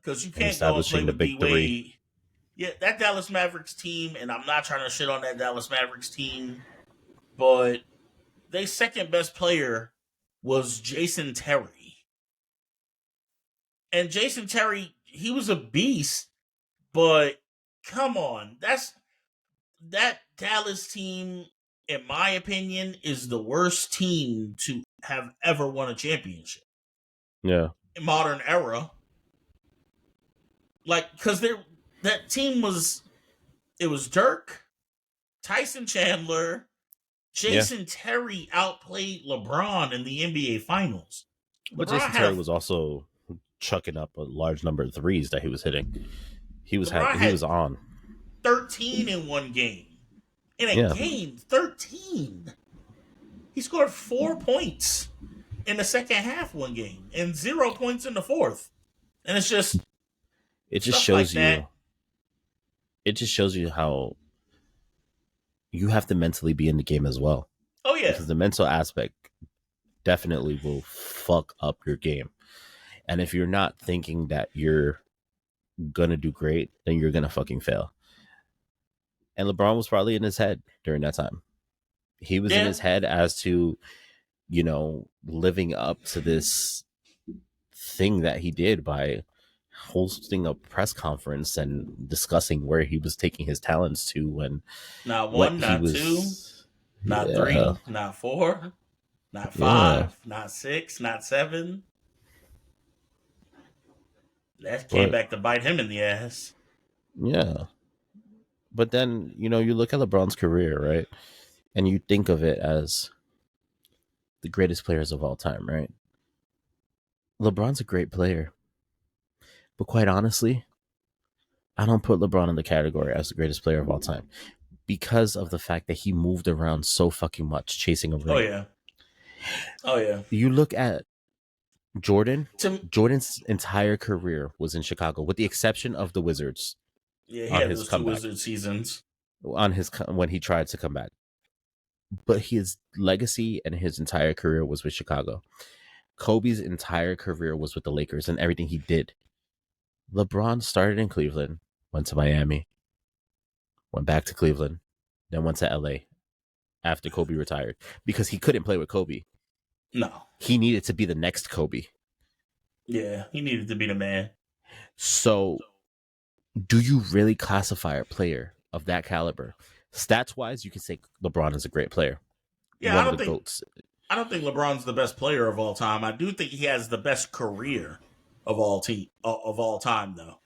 Because you and can't go and play establishing the with D big three. Wade. Yeah, that Dallas Mavericks team, and I'm not trying to shit on that Dallas Mavericks team, but their second best player was Jason Terry. And Jason Terry, he was a beast, but come on, that Dallas team, in my opinion, is the worst team to have ever won a championship Yeah. in modern era. Like, because that team it was Dirk, Tyson Chandler, Yeah. Jason Terry outplayed LeBron in the NBA Finals. But LeBron Jason had Terry a was also chucking up a large number of threes that he was hitting. LeBron He had was on. 13 in one game. In a Yeah. game, 13. He scored 4 points in the second half one game and 0 points in the fourth. And it's just It just stuff like shows you that. how you have to mentally be in the game as well. Oh yeah. Because the mental aspect definitely will fuck up your game. And if you're not thinking that you're gonna do great, then you're gonna fucking fail. And LeBron was probably in his head during that time. He was in Yeah. his head as to, living up to this thing that he did by hosting a press conference and discussing where he was taking his talents to and Not what one, he not two, was. not Yeah. three, not four, not Yeah. five, not six, not seven. That came But back to bite him in the ass. yeah. But then, you look at LeBron's career, right? And you think of it as the greatest players of all time, right? LeBron's a great player. But quite honestly, I don't put LeBron in the category as the greatest player of all time because of the fact that he moved around so fucking much chasing a Oh ring. yeah. Oh yeah. You look at Jordan. To Jordan's entire career was in Chicago, with the exception of the Wizards Yeah, he on had his those two comeback, Wizard seasons. when he tried to come back. But his legacy and his entire career was with Chicago. Kobe's entire career was with the Lakers and everything he did. LeBron started in Cleveland, went to Miami, went back to Cleveland, then went to LA after Kobe retired because he couldn't play with Kobe. No. He needed to be the next Kobe. Yeah, he needed to be the man. So, do you really classify a player of that caliber? Stats wise, you can say LeBron is a great player. Yeah, One of the GOATs. I don't think LeBron's the best player of all time. I do think he has the best career of all time though.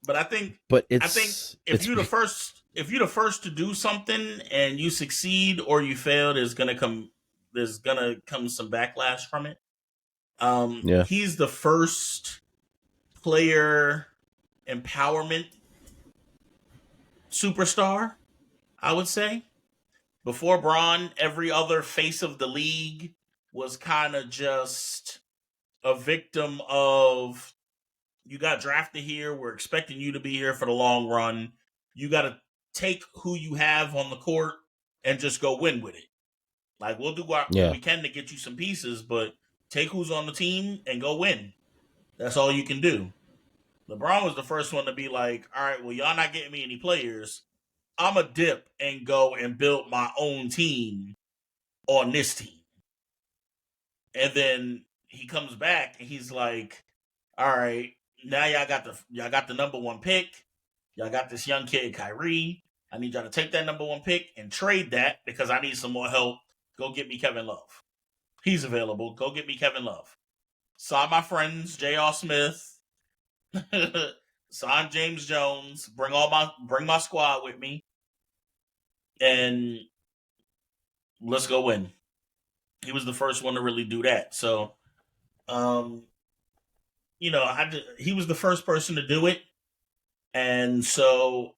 But But I think it's if you're the first to do something and you succeed or you fail, there's gonna come some backlash from it. yeah. He's the first player empowerment superstar, I would say. Before Braun, every other face of the league was kind of just a victim of you got drafted here. We're expecting you to be here for the long run. You got to take who you have on the court and just go win with it. Like, we'll do what Yeah. we can to get you some pieces, but take who's on the team and go win. That's all you can do. LeBron was the first one to be like, all right, well, y'all not getting me any players. I'm a dip and go and build my own team on this team. And then he comes back and he's like, all right, now y'all got the number one pick. Y'all got this young kid, Kyrie. I need y'all to take that number one pick and trade that because I need some more help. Go get me Kevin Love. He's available. Go get me Kevin Love. Sign my friends, J.R. Smith. Sign James Jones. Bring my squad with me. And let's go win. He was the first one to really do that. So, he was the first person to do it. And so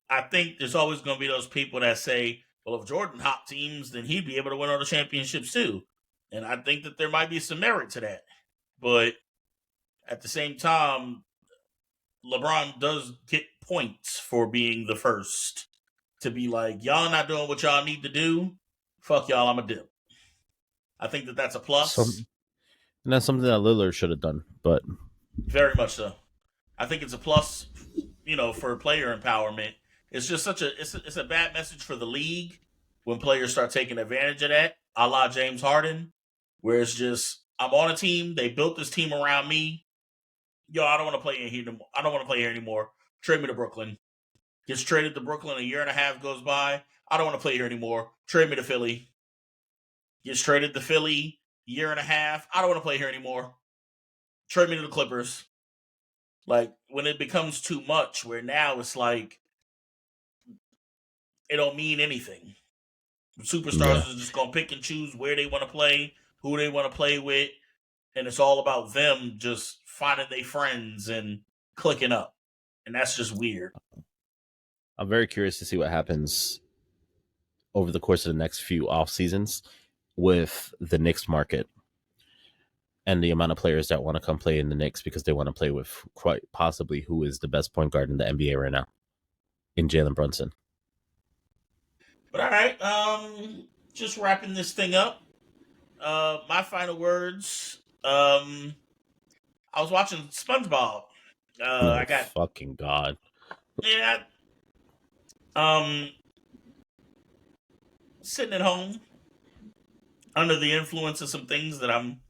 I think there's always going to be those people that say, well, if Jordan hopped teams, then he'd be able to win all the championships too. And I think that there might be some merit to that. But at the same time, LeBron does get points for being the first to be like, y'all not doing what y'all need to do. Fuck y'all, I'm a dip. I think that that's a plus. And that's something that Lillard should have done, but very much so. I think it's a plus, for player empowerment. It's just it's a bad message for the league when players start taking advantage of that, a la James Harden, where it's just, I'm on a team, they built this team around me. Yo, I don't want to play in here anymore. I don't want to play here anymore. Trade me to Brooklyn. Gets traded to Brooklyn, a year and a half goes by. I don't want to play here anymore. Trade me to Philly. Gets traded to Philly, year and a half. I don't want to play here anymore. Trade me to the Clippers. Like, when it becomes too much, where now it's like, it don't mean anything. Superstars are just going to pick and choose where they want to play, who they want to play with, and it's all about them just finding their friends and clicking up. And that's just weird. I'm very curious to see what happens over the course of the next few off seasons with the Knicks market and the amount of players that want to come play in the Knicks because they want to play with quite possibly who is the best point guard in the NBA right now, in Jalen Brunson. But all right, just wrapping this thing up. My final words. I was watching SpongeBob. I got fucking God. Yeah. Sitting at home under the influence of some things that I'm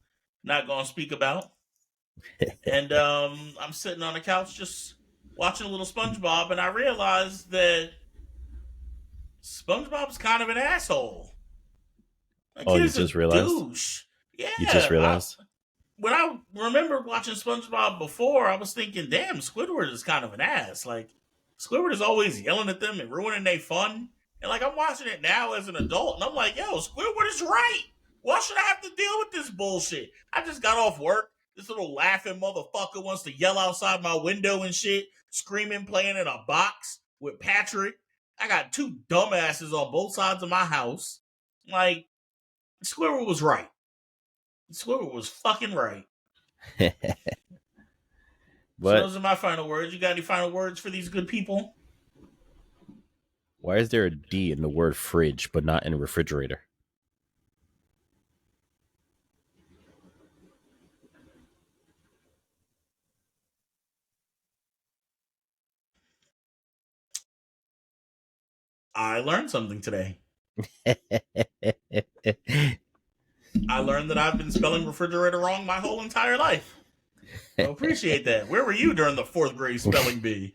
not going to speak about. And I'm sitting on the couch just watching a little SpongeBob, and I realized that SpongeBob's kind of an asshole. Like, you just realized? Douche. Yeah. You just realized? When I remember watching SpongeBob before, I was thinking, damn, Squidward is kind of an ass. Like, Squidward is always yelling at them and ruining their fun. And, like, I'm watching it now as an adult, and I'm like, yo, Squidward is right. Why should I have to deal with this bullshit? I just got off work. This little laughing motherfucker wants to yell outside my window and shit, screaming, playing in a box with Patrick. I got two dumbasses on both sides of my house. Like, Squidward was right. Squidward was fucking right. So those are my final words. You got any final words for these good people? Why is there a D in the word fridge but not in refrigerator? I learned something today. I learned that I've been spelling refrigerator wrong my whole entire life. I appreciate that. Where were you during the 4th grade spelling bee?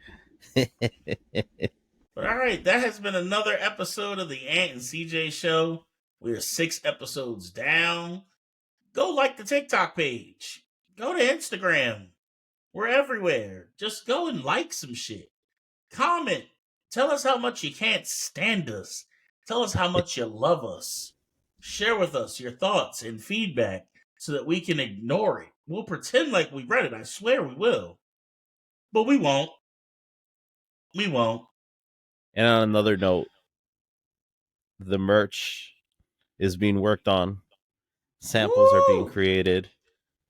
But all right, that has been another episode of the Ant and CJ Show. We're 6 episodes down. Go like the TikTok page. Go to Instagram. We're everywhere. Just go and like some shit. Comment. Tell us how much you can't stand us. Tell us how much you love us. Share with us your thoughts and feedback so that we can ignore it. We'll pretend like we read it. I swear we will. But we won't. We won't. And on another note, the merch is being worked on. Samples are being Woo! created.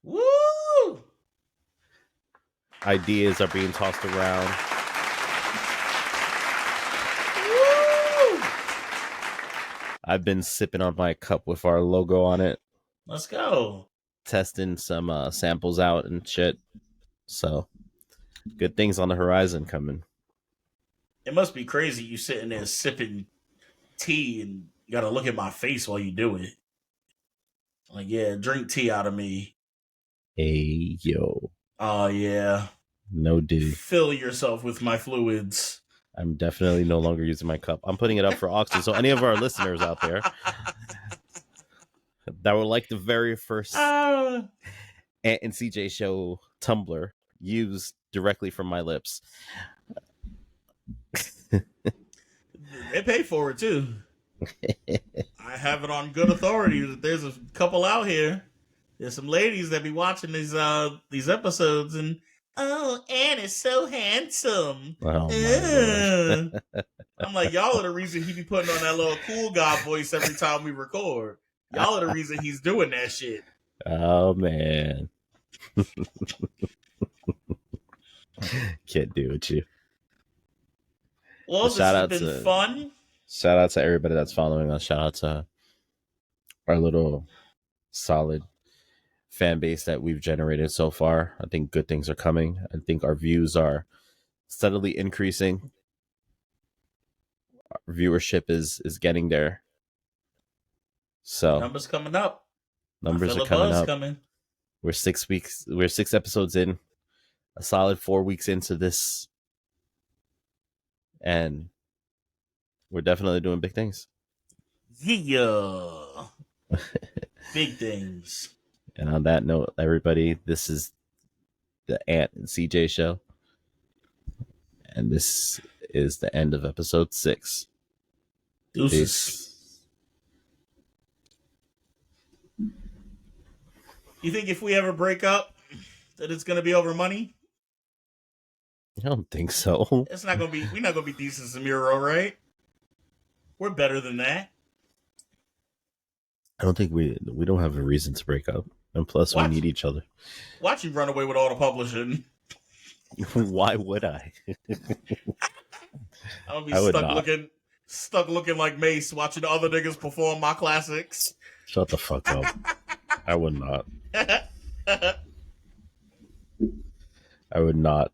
Woo! Ideas are being tossed around. Woo! I've been sipping on my cup with our logo on it. Let's go. Testing some samples out and shit. So, good things on the horizon coming. It must be crazy you sitting there sipping tea and you gotta look at my face while you do it. Like, yeah, drink tea out of me. Hey, yo. Oh, yeah. No dude. Fill yourself with my fluids. I'm definitely no longer using my cup. I'm putting it up for auction. So any of our listeners out there that would like the very first Ant and CJ show tumbler used directly from my lips. They pay for it too. I have it on good authority that there's a couple out here. There's some ladies that be watching these episodes and Ant is so handsome. Oh my gosh. I'm like, y'all are the reason he be putting on that little cool guy voice every time we record. Y'all are the reason he's doing that shit. Oh man. Can't do it, you. Well, this has been fun. Shout out to everybody that's following us. Shout out to our little solid fan base that we've generated so far. I think good things are coming. I think our views are steadily increasing. Our viewership is getting there. So numbers coming up. Numbers are coming up. We're 6 episodes in. A solid 4 weeks into this. And we're definitely doing big things. Yeah. Big things. And on that note, everybody, this is the Ant and CJ show. And this is the end of episode 6. Deuces. Peace. You think if we ever break up that it's gonna be over money? I don't think so. It's not gonna be. We're not gonna be decent as a Miro, right? We're better than that. I don't think we don't have a reason to break up, and plus we need each other. Watch you run away with all the publishing. Why would I? I'm gonna be stuck looking like Mace, watching the other niggas perform my classics. Shut the fuck up. I would not. I would not.